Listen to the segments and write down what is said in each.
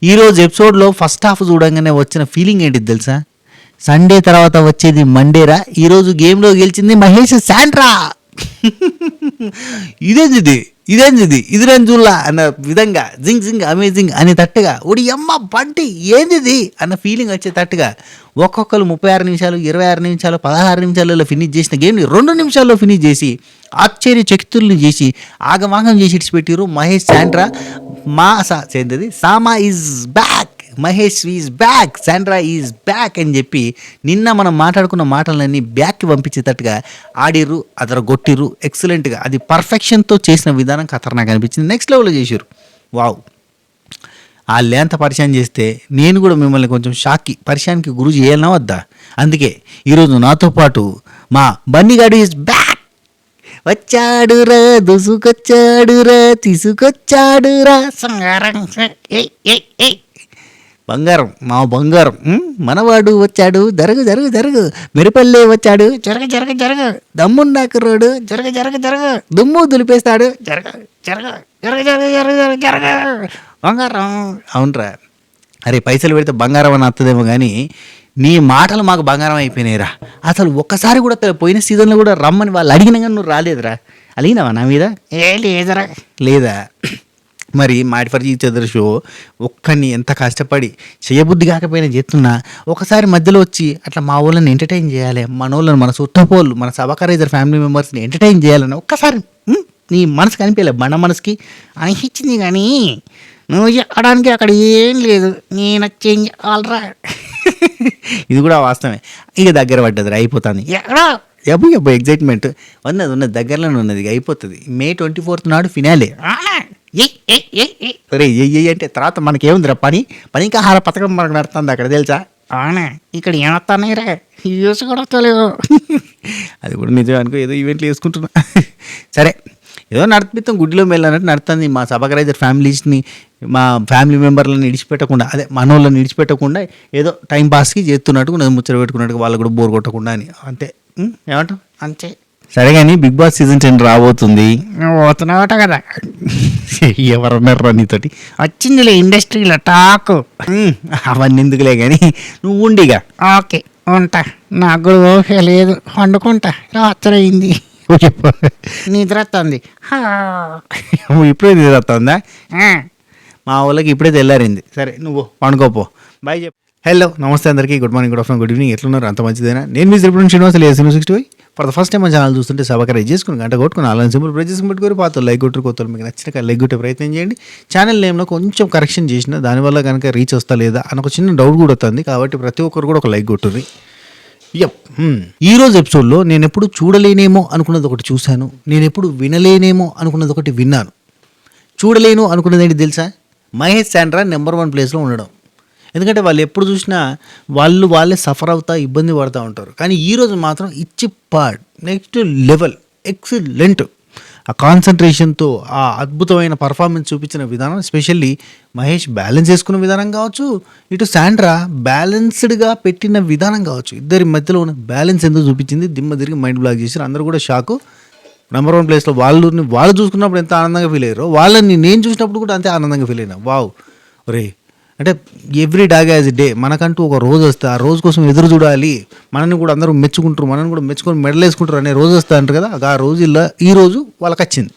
ఈరోజు ఎపిసోడ్లో first half చూడంగానే వచ్చిన ఫీలింగ్ ఏంటిది తెలుసా? సండే తర్వాత వచ్చేది మండేరా. ఈరోజు గేమ్లో గెలిచింది మహేష్ శాంట్రా. ఇదేంది ఇది రంజుల్లా అన్న విధంగా జింగ్ జింగ్ అమేజింగ్ అనే తట్టుగా ఒడి అమ్మ బంటి ఏంది అన్న ఫీలింగ్ వచ్చే తట్టుగా ఒక్కొక్కరు 36 నిమిషాలు 26 నిమిషాలు 16 నిమిషాలలో ఫినిష్ చేసిన గేమ్ని 2 నిమిషాల్లో ఫినిష్ చేసి ఆశ్చర్య చకితుల్ని చేసి ఆగమాగం చేసి ఇడిచిపెట్టారు మహేష్ శాంట్రా. చెందది సామా is back, Mahesh is back, Sandra is back అని చెప్పి నిన్న మనం మాట్లాడుకున్న మాటలన్నీ బ్యాక్కి పంపించేటట్టుగా ఆడిర్రు, అదరగొట్టిర్రు ఎక్సలెంట్గా. అది పర్ఫెక్షన్తో చేసిన విధానం ఖతర్నాక్ అనిపించింది. నెక్స్ట్ లెవెల్లో చేశారు. వావ్, ఆ లేంత పరిచయం చేస్తే నేను కూడా మిమ్మల్ని కొంచెం షాక్కి పరిచయానికి గురి చేయాలన్నా వద్దా? అందుకే ఈరోజు నాతో పాటు మా బన్నీగాడు ఈజ్ బ్యాక్. వచ్చాడురా దూసుకొచ్చాడురా తీసుకొచ్చాడురా బంగారం, మా బంగారం మనవాడు వచ్చాడు, జరగు జరగు జరగు మెరుపల్లే వచ్చాడు, జరగ జరగ జరగ దమ్మున్నాకు రోడు, జరగ జరగ జరగ దుమ్ము దులిపేస్తాడు, జరగ జరగ జరగ జరగ జరగ జరగ జరగ బంగారం. అవునరా, అరే పైసలు పెడితే బంగారం అని వస్తుందేమో కానీ నీ మాటలు మాకు బంగారం అయిపోయినాయిరా. అసలు ఒక్కసారి కూడా పోయిన సీజన్లో కూడా రమ్మని వాళ్ళు అడిగినా కానీ నువ్వు రాలేదురా. అలిగినావా నా మీద? లేదరా. లేదా మరి మాటి ఫర్ ఈచ్ అదర్ షో ఒక్కడిని ఎంత కష్టపడి చేయబుద్ధి కాకపోయినా చేస్తున్నా ఒకసారి మధ్యలో వచ్చి అట్లా మా వాళ్ళని ఎంటర్టైన్ చేయాలి, మన వాళ్ళని మన చుట్టపోళ్ళు మన సబకరైజర్ ఫ్యామిలీ మెంబర్స్ని ఎంటర్టైన్ చేయాలని ఒక్కసారి నీ మనసు కనిపించలే, బండ మనసుకి అనిపించింది. కానీ నువ్వు చెప్పడానికి అక్కడ ఏం లేదు, నేను చేంజ్ ఆల్రా. ఇది కూడా వాస్తవమే. ఇక దగ్గర పడ్డది, అయిపోతుంది. ఎక్కడా ఎప్పుడు ఎగ్జైట్మెంట్ ఉన్నది దగ్గరలోనే ఉన్నది, అయిపోతుంది. May 24th నాడు ఫినాలే. సరే అంటే తర్వాత మనకేముందిరా పనికి ఆహార పథకం మనకు నడుతుంది అక్కడ, తెలుసా? అవునా, ఇక్కడ ఏమొస్తున్నాయిరా యూస్ కూడా వస్తలేవు. అది కూడా నిజం అనుకో, ఏదో ఈవెంట్లు వేసుకుంటున్నా. సరే ఏదో నడిపిస్తాం, గుడ్డిలో వెళ్ళినట్టు నడుతుంది. మా సబకరైజర్ ఫ్యామిలీస్ని మా ఫ్యామిలీ మెంబర్లను ఇడిచిపెట్టకుండా, అదే మనోళ్ళని ఇడిచిపెట్టకుండా ఏదో టైం పాస్కి చేస్తున్నట్టు ముచ్చట పెట్టుకున్నట్టు వాళ్ళకు కూడా బోర్ కొట్టకుండా అని, అంతే. ఏమంటావు? అంతే. సరే కానీ బిగ్ బాస్ సీజన్ 10 రాబోతుంది. పోతున్నావట కదా. ఎవరన్నారా నీతోటి? వచ్చిందిలే ఇండస్ట్రీలో టాక్. అవన్నీ ఎందుకులే కానీ నువ్వు ఉండిగా. ఓకే ఉంటా, నాకు కూడా ఓకే లేదు, వండుకుంటా, రాత్రి అయింది. నిద్ర వస్తుంది. ఇప్పుడే నిద్ర వస్తుందా? మా వాళ్ళకి ఇప్పుడే తెల్లారింది. సరే నువ్వు పండుకోపో, బాయ్ చెప్పు. హలో నమస్తే అందరికీ, good morning, good afternoon, good evening. ఎట్లున్నారు? అంత మంచిదేనా? నేను మీ Sripuram Srinivas, 65 for the first time మా ఛానల్ చూస్తుంటే సబ్స్క్రైబ్ చేసుకుని గంట కొట్టుకుని అలాంటి సింపుల్ ప్రెస్ చేసుకుని పెట్టుకోరు. పాత లైక్ కొట్టుకు కొత్తలు మీకు నచ్చిన లైక్ కొట్టే ప్రయత్నం చేయండి. ఛానల్ నేమ్లో కొంచెం కరెక్షన్ చేసిన దానివల్ల కనుక రీచ్ వస్తా లేదా అని ఒక చిన్న డౌట్ కూడా వస్తుంది. కాబట్టి ప్రతి ఒక్కరు కూడా ఒక లైక్ కొట్టుర్రి. ఈరోజు ఎపిసోడ్లో నేను ఎప్పుడు చూడలేనేమో అనుకున్నది ఒకటి చూశాను, నేను ఎప్పుడు వినలేనేమో అనుకున్నది ఒకటి విన్నాను. చూడలేను అనుకున్నది ఏంటి తెలుసా? మహేష్ శాండ్రా నెంబర్ 1 ప్లేస్లో ఉండడం. ఎందుకంటే వాళ్ళు ఎప్పుడు చూసినా వాళ్ళే సఫర్ అవుతా ఇబ్బంది పడుతూ ఉంటారు. కానీ ఈరోజు మాత్రం ఇచ్చి పాడ్ నెక్స్ట్ లెవెల్ ఎక్సలెంట్. ఆ కాన్సన్ట్రేషన్తో ఆ అద్భుతమైన పర్ఫార్మెన్స్ చూపించిన విధానం, ఎస్పెషల్లీ మహేష్ బ్యాలెన్స్ చేసుకున్న విధానం కావచ్చు, ఇటు శాండ్రా బ్యాలెన్స్డ్గా పెట్టిన విధానం కావచ్చు, ఇద్దరి మధ్యలో ఉన్న బ్యాలెన్స్ ఎందుకు చూపించింది, దిమ్మ తిరిగి మైండ్ బ్లాక్ చేశారు. అందరూ కూడా షాకు. నెంబర్ 1 ప్లేస్లో వాళ్ళు చూసుకున్నప్పుడు ఎంత ఆనందంగా ఫీల్ అయ్యారో వాళ్ళని నేను చూసినప్పుడు కూడా అంతే ఆనందంగా ఫీల్ అయినా. వావ్ రే, అంటే ఎవ్రీ డాగ్ యాజ్ డే, మనకంటూ ఒక రోజు వస్తే ఆ రోజు కోసం ఎదురు చూడాలి, మనల్ని కూడా అందరూ మెచ్చుకుంటారు, మనల్ని కూడా మెచ్చుకొని మెడల్ వేసుకుంటారు అనే రోజు వస్తా అంటారు కదా. ఆ రోజుల్లో ఈరోజు వాళ్ళకి వచ్చింది.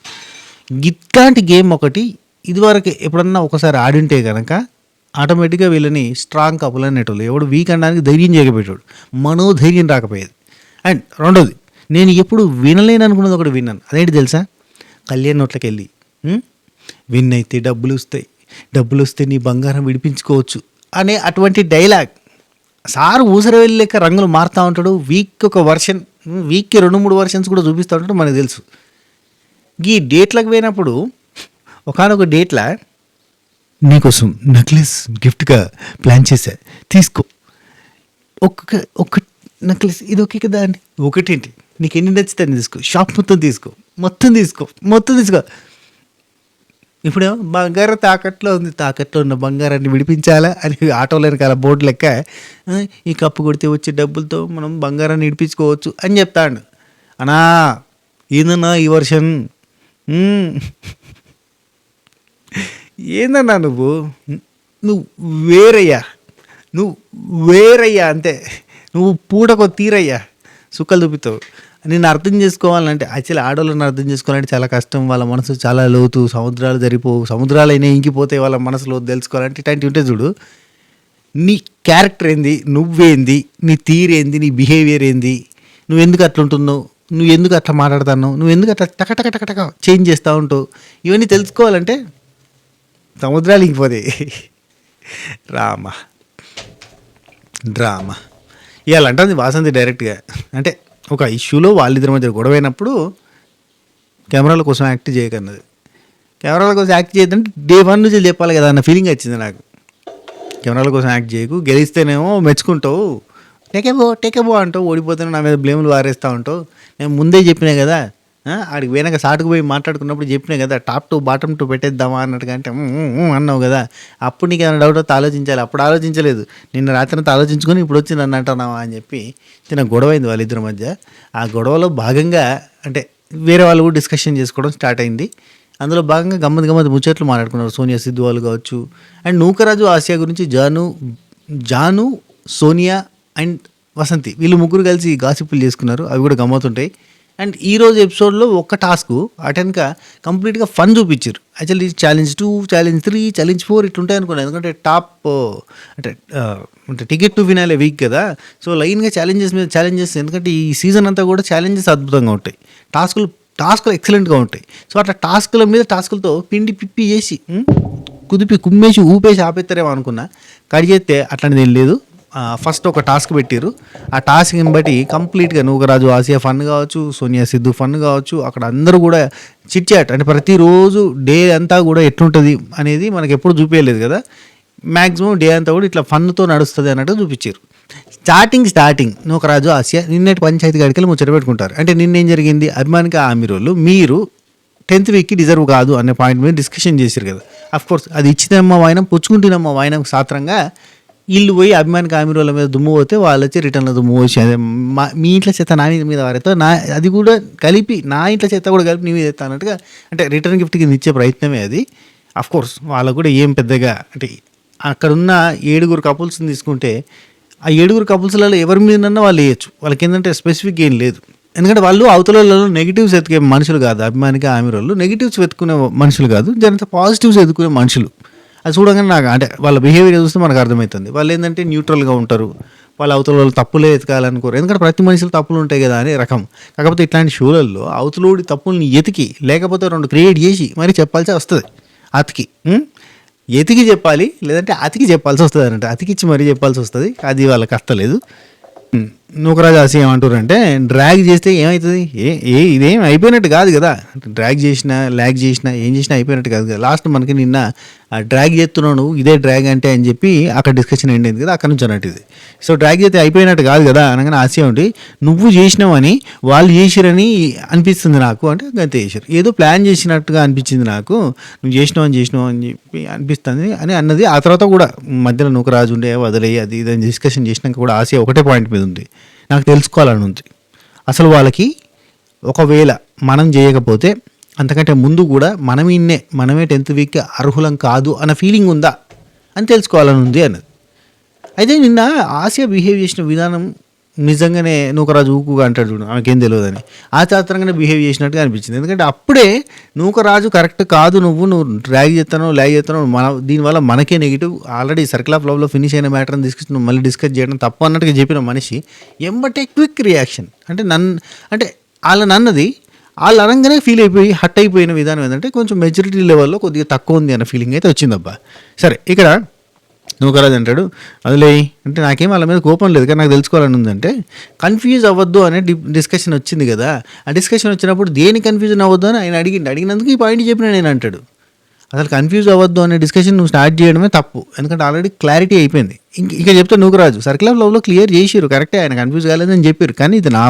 ఇట్లాంటి గేమ్ ఒకటి ఇదివరకు ఎప్పుడన్నా ఒకసారి ఆడింటే కనుక ఆటోమేటిక్గా వీళ్ళని స్ట్రాంగ్ కపుల్ అనేటోళ్ళు, ఎవడు వీక్ అనడానికి ధైర్యం చేయకపోయేటోడు, మనోధైర్యం రాకపోయేది. అండ్ రెండోది, నేను ఎప్పుడు వినలేను అనుకున్నది ఒకటి విన్నాను. అదేంటి తెలుసా? కళ్యాణ్ నోట్లకి వెళ్ళి విన్ అయితే డబ్బులు వస్తే నీ బంగారం విడిపించుకోవచ్చు అనే అటువంటి డైలాగ్. సారు ఊసరి వెళ్ళలేక రంగులు మారుతూ ఉంటాడు. వీక్కి 2-3 వర్షన్స్ కూడా చూపిస్తూ ఉంటాడు, మనకు తెలుసు. ఈ డేట్లకు పోయినప్పుడు ఒకనొక డేట్లా నీకోసం నెక్లెస్ గిఫ్ట్గా ప్లాన్ చేశా, తీసుకో, ఒక్క నెక్లెస్ ఇది ఓకే కదా అండి, ఒకటేంటి నీకు ఎన్ని నచ్చితే తీసుకో, షాప్ మొత్తం తీసుకో. ఇప్పుడు బంగారం తాకట్లో ఉన్న బంగారాన్ని విడిపించాలా అని ఆటోలో వెనకాల బోర్డు లెక్క ఈ కప్పు కొడితే వచ్చే డబ్బులతో మనం బంగారాన్ని విడిపించుకోవచ్చు అని చెప్తాడు. అనా ఏందన్నా ఈ వర్షన్, ఏందన్నా నువ్వు నువ్వు వేరయ్యా, నువ్వు వేరయ్యా అంతే. నువ్వు పూటకో తీరయ్యా, సుక్కలు చూపిస్తావు. నిన్ను అర్థం చేసుకోవాలంటే యాక్చువల్లీ ఆడవాళ్ళని అర్థం చేసుకోవాలంటే చాలా కష్టం. వాళ్ళ మనసు చాలా లోతు, సముద్రాలు జరిపోవు, సముద్రాలైనా ఇంకిపోతే వాళ్ళ మనసులో తెలుసుకోవాలంటే ఇట్లాంటివి ఉంటే చూడు. నీ క్యారెక్టర్ ఏంది, నువ్వేంది, నీ తీరేంది, నీ బిహేవియర్ ఏంది, నువ్వు ఎందుకు అట్లా ఉంటున్నావు, నువ్వు ఎందుకు అట్లా మాట్లాడుతున్నావు, నువ్వు ఎందుకు అట్లా టక చేంజ్ చేస్తూ ఉంటావు, ఇవన్నీ తెలుసుకోవాలంటే సముద్రాలు ఇంకిపోతాయి. డ్రామా ఇవాళ అంటుంది వాసంతి డైరెక్ట్గా. అంటే ఒక ఇష్యూలో వాళ్ళిద్దరి మధ్య గొడవైనప్పుడు కెమెరాల కోసం యాక్ట్ చేయకన్నది. కెమెరాల కోసం యాక్ట్ చేయదంటే డే 1 నుంచి చెప్పాలి కదా అన్న ఫీలింగ్ వచ్చింది నాకు. కెమెరాల కోసం యాక్ట్ చేయకు, గెలిస్తేనేమో మెచ్చుకుంటావు, టేకేబో అంటావు, ఓడిపోతేనే నా మీద బ్లేములు వారేస్తూ ఉంటావు. నేను ముందే చెప్పినా కదా, ఆడికి పోయినాక సాటుకు పోయి మాట్లాడుకున్నప్పుడు చెప్పినా కదా, టాప్ 2 బాటమ్ 2 పెట్టేద్దామా అన్నట్టుగా. అంటే అన్నావు కదా, అప్పుడు నీకు ఏమైనా డౌట్ వస్తే ఆలోచించాలి. అప్పుడు ఆలోచించలేదు, నిన్న రాత్రి అంతా ఆలోచించుకొని ఇప్పుడు వచ్చి నన్ను అంటున్నావా అని చెప్పి చిన్న గొడవ అయింది వాళ్ళిద్దరి మధ్య. ఆ గొడవలో భాగంగా అంటే వేరే వాళ్ళు కూడా డిస్కషన్ చేసుకోవడం స్టార్ట్ అయింది. అందులో భాగంగా గమ్మత్ ముచ్చట్లు మాట్లాడుకున్నారు. సోనియా సిద్ధు వాళ్ళు కావచ్చు, అండ్ నూకరాజు ఆసియా గురించి జాను సోనియా అండ్ వసంతి వీళ్ళు ముగ్గురు కలిసి గాసిప్పులు చేసుకున్నారు. అవి కూడా గమ్మతుంటాయి. అండ్ ఈరోజు ఎపిసోడ్లో ఒక్క టాస్క్ అటెన్క కంప్లీట్గా ఫన్ చూపించారు. యాక్చువల్లీ ఛాలెంజ్ 2, ఛాలెంజ్ 3, ఛాలెంజ్ 4 ఇట్లుంటాయి అనుకున్నాను. ఎందుకంటే టాప్ అంటే టికెట్ టు వినాలే వీక్ కదా, సో లైన్గా ఛాలెంజెస్ మీద ఛాలెంజెస్. ఎందుకంటే ఈ సీజన్ అంతా కూడా ఛాలెంజెస్ అద్భుతంగా ఉంటాయి, టాస్కులు ఎక్సలెంట్గా ఉంటాయి. సో అట్లా టాస్కులతో పిండి పిప్పి చేసి కుదిపి కుమ్మేసి ఊపేసి ఆపేస్తారేమో అనుకున్నా. కడిగేస్తే అట్లాంటిది ఏం లేదు. ఫస్ట్ ఒక టాస్క్ పెట్టారు. ఆ టాస్క్ని బట్టి కంప్లీట్గా నూకరాజు ఆసియా ఫన్ కావచ్చు, సోనియా సిద్ధు ఫన్ కావచ్చు, అక్కడ అందరూ కూడా చిట్ చాట్ అంటే ప్రతిరోజు డే అంతా కూడా ఎట్లుంటుంది అనేది మనకి ఎప్పుడు చూపించలేదు కదా. మ్యాక్సిమం డే అంతా కూడా ఇట్లా ఫన్తో నడుస్తుంది అన్నట్టు చూపించారు. స్టార్టింగ్ నూకరాజు ఆసియా నిన్నటి పంచాయతీ గడికలు ముచ్చట పెట్టుకుంటారు. అంటే నిన్నేం జరిగింది, అభిమానిక ఆమిరోళ్ళు మీరు 10th వీక్కి డిజర్వ్ కాదు అనే పాయింట్ మీద డిస్కషన్ చేశారు కదా. అఫ్కోర్స్ అది ఇచ్చినమ్మ వాయినం పుచ్చుకుంటున్నమ్మ వాయినం సాత్రంగా వీళ్ళు పోయి అభిమానిక ఆమిరోళ్ళ మీద దుమ్ము పోతే వాళ్ళు వచ్చి రిటర్న్లో దుమ్ము పోసి అదే మీ ఇంట్లో చేత నా మీద వారితో అది కూడా కలిపి నా ఇంట్లో చేత కూడా కలిపి నీ మీద ఎత్తా అన్నట్టుగా అంటే రిటర్న్ గిఫ్ట్ కింద ఇచ్చే ప్రయత్నమే అది. అఫ్కోర్స్ వాళ్ళకు కూడా ఏం పెద్దగా అంటే అక్కడున్న 7 కపుల్స్ని తీసుకుంటే ఆ 7 కపుల్స్లలో ఎవరి మీదన్నా వాళ్ళు వేయచ్చు. వాళ్ళకి ఏంటంటే స్పెసిఫిక్ ఏం లేదు. ఎందుకంటే వాళ్ళు అవతలలో నెగిటివ్స్ ఎత్తుకే మనుషులు కాదు. అభిమానిక ఆమిరోళ్ళు నెగిటివ్స్ వెతుకునే మనుషులు కాదు, జనంత పాజిటివ్స్ ఎత్తుకునే మనుషులు. అది చూడగానే నాకు అంటే వాళ్ళ బిహేవియర్ చూస్తే మనకు అర్థమవుతుంది. వాళ్ళు ఏంటంటే న్యూట్రల్గా ఉంటారు, వాళ్ళ అవతల వాళ్ళు తప్పులే ఎతకాలనుకోరు. ఎందుకంటే ప్రతి మనిషిలో తప్పులు ఉంటాయి కదా అనే రకం. కాకపోతే ఇట్లాంటి షోలలో అవతలోడి తప్పుల్ని ఎతికి లేకపోతే 2 క్రియేట్ చేసి మరి చెప్పాల్సి వస్తుంది. ఎతికి చెప్పాలి, లేదంటే అతికి చెప్పాల్సి వస్తుంది అన్నట్టు. అతికిచ్చి మరీ చెప్పాల్సి వస్తుంది. అది వాళ్ళకి అస్తలేదు. నూకరాజు ఆసియా ఏమంటారంటే డ్రాగ్ చేస్తే ఏమవుతుంది, ఇదేం అయిపోయినట్టు కాదు కదా. డ్రాగ్ చేసినా ల్యాగ్ చేసినా ఏం చేసినా అయిపోయినట్టు కాదు కదా. లాస్ట్ మనకి నిన్న డ్రాగ్ చేస్తున్నావు నువ్వు, ఇదే డ్రాగ్ అంటే అని చెప్పి అక్కడ డిస్కషన్ ఎండింది కదా, అక్కడ నుంచి అన్నట్టు ఇది. సో డ్రాగ్ చేస్తే అయిపోయినట్టు కాదు కదా అనగానే ఆసియా ఉండి నువ్వు చేసినావని వాళ్ళు చేసిరని అనిపిస్తుంది నాకు అంటే అంతే చేశారు. ఏదో ప్లాన్ చేసినట్టుగా అనిపించింది నాకు, నువ్వు చేసినావు అని చెప్పి అనిపిస్తుంది అని అన్నది. ఆ తర్వాత కూడా మధ్యలో నూకరాజు ఉండే వదిలేయి అది ఇదని డిస్కషన్ చేసినాక కూడా ఆసియా ఒకటే పాయింట్ మీద ఉంది, నాకు తెలుసుకోవాలని ఉంది. అసలు వాళ్ళకి ఒకవేళ మనం చేయకపోతే అంతకంటే ముందు కూడా మనమే 10th వీక్కి అర్హులం కాదు అన్న ఫీలింగ్ ఉందా అని తెలుసుకోవాలని ఉంది అన్నది. అయితే నిన్న ఆసియా బిహేవ్ చేసిన విధానం నిజంగానే నూకరాజు ఊకుగా అంటాడు చూడు, ఆమెకేం తెలియదని ఆ చాత్రంగానే బిహేవ్ చేసినట్టుగా అనిపించింది. ఎందుకంటే అప్పుడే నూకరాజు కరెక్ట్ కాదు, నువ్వు ల్యాగ్ చేస్తాను దీనివల్ల మనకే నెగిటివ్, ఆల్రెడీ సర్కిల్ ఆఫ్ లవ్లో ఫినిష్ అయిన మ్యాటర్ని తీసుకొచ్చి మళ్ళీ డిస్కస్ చేయడం తప్పు అన్నట్టుగా చెప్పిన మనిషి ఎంబటే క్విక్ రియాక్షన్. అంటే వాళ్ళని అన్నది వాళ్ళు అనగానే ఫీల్ అయిపోయి హట్ అయిపోయిన విధానం ఏంటంటే కొంచెం మెచ్యూరిటీ లెవెల్లో కొద్దిగా తక్కువ ఉంది అన్న ఫీలింగ్ అయితే వచ్చిందబ్బా. సరే ఇక్కడ నూకరాజు అంటాడు అదిలే అంటే నాకేం వాళ్ళ మీద కోపం లేదు కానీ నాకు తెలుసుకోవాలని ఉందంటే కన్ఫ్యూజ్ అవ్వద్దు అనే డిస్కషన్ వచ్చింది కదా. ఆ డిస్కషన్ వచ్చినప్పుడు దేని కన్ఫ్యూజన్ అవ్వద్దు అని ఆయన అడిగినందుకు ఈ పాయింట్ చెప్పిన నేను అంటాడు. అసలు కన్ఫ్యూజ్ అవ్వద్దు అనే డిస్కషన్ నువ్వు స్టార్ట్ చేయడమే తప్పు, ఎందుకంటే ఆల్రెడీ క్లారిటీ అయిపోయింది. ఇంకా చెప్తా నూకరాజు సర్కిల్ ఆఫ్ లవ్లో క్లియర్ చేసిరు, కరెక్టే, ఆయన కన్ఫ్యూజ్ కాలేదని చెప్పారు. కానీ ఇది నా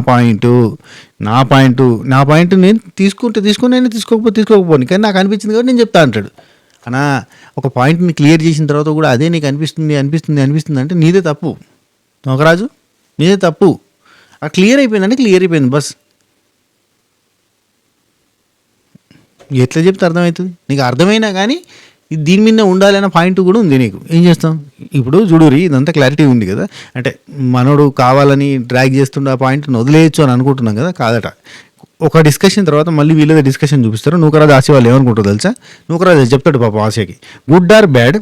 పాయింట్ నేను తీసుకుని తీసుకోకపోను కానీ నాకు అనిపించింది కాబట్టి నేను చెప్తా అంటాడు. అనా ఒక పాయింట్ని క్లియర్ చేసిన తర్వాత కూడా అదే నీకు అనిపిస్తుంది అంటే నీదే తప్పు నూకరాజు, నీదే తప్పు. ఆ క్లియర్ అయిపోయింది బస్. ఎట్లా చెప్తే అర్థమవుతుంది నీకు? అర్థమైనా కానీ దీని మీద ఉండాలి అన్న పాయింట్ కూడా ఉంది నీకు. ఏం చేస్తాం ఇప్పుడు చూడురి, ఇదంతా క్లారిటీ ఉంది కదా. అంటే మనోడు కావాలని డ్రాగ్ చేస్తుండే ఆ పాయింట్ని వదిలేయచ్చు అని అనుకుంటున్నాం కదా, కాదట. ఒక డిస్కషన్ తర్వాత మళ్ళీ వీళ్ళదే డిస్కషన్ చూపిస్తారు. నూకరాజు ఆశ వాళ్ళు ఏమనుకుంటారు తెలుసా? నూకరాజు చెప్తాడు పాపం ఆశకి, గుడ్ ఆర్ బ్యాడ్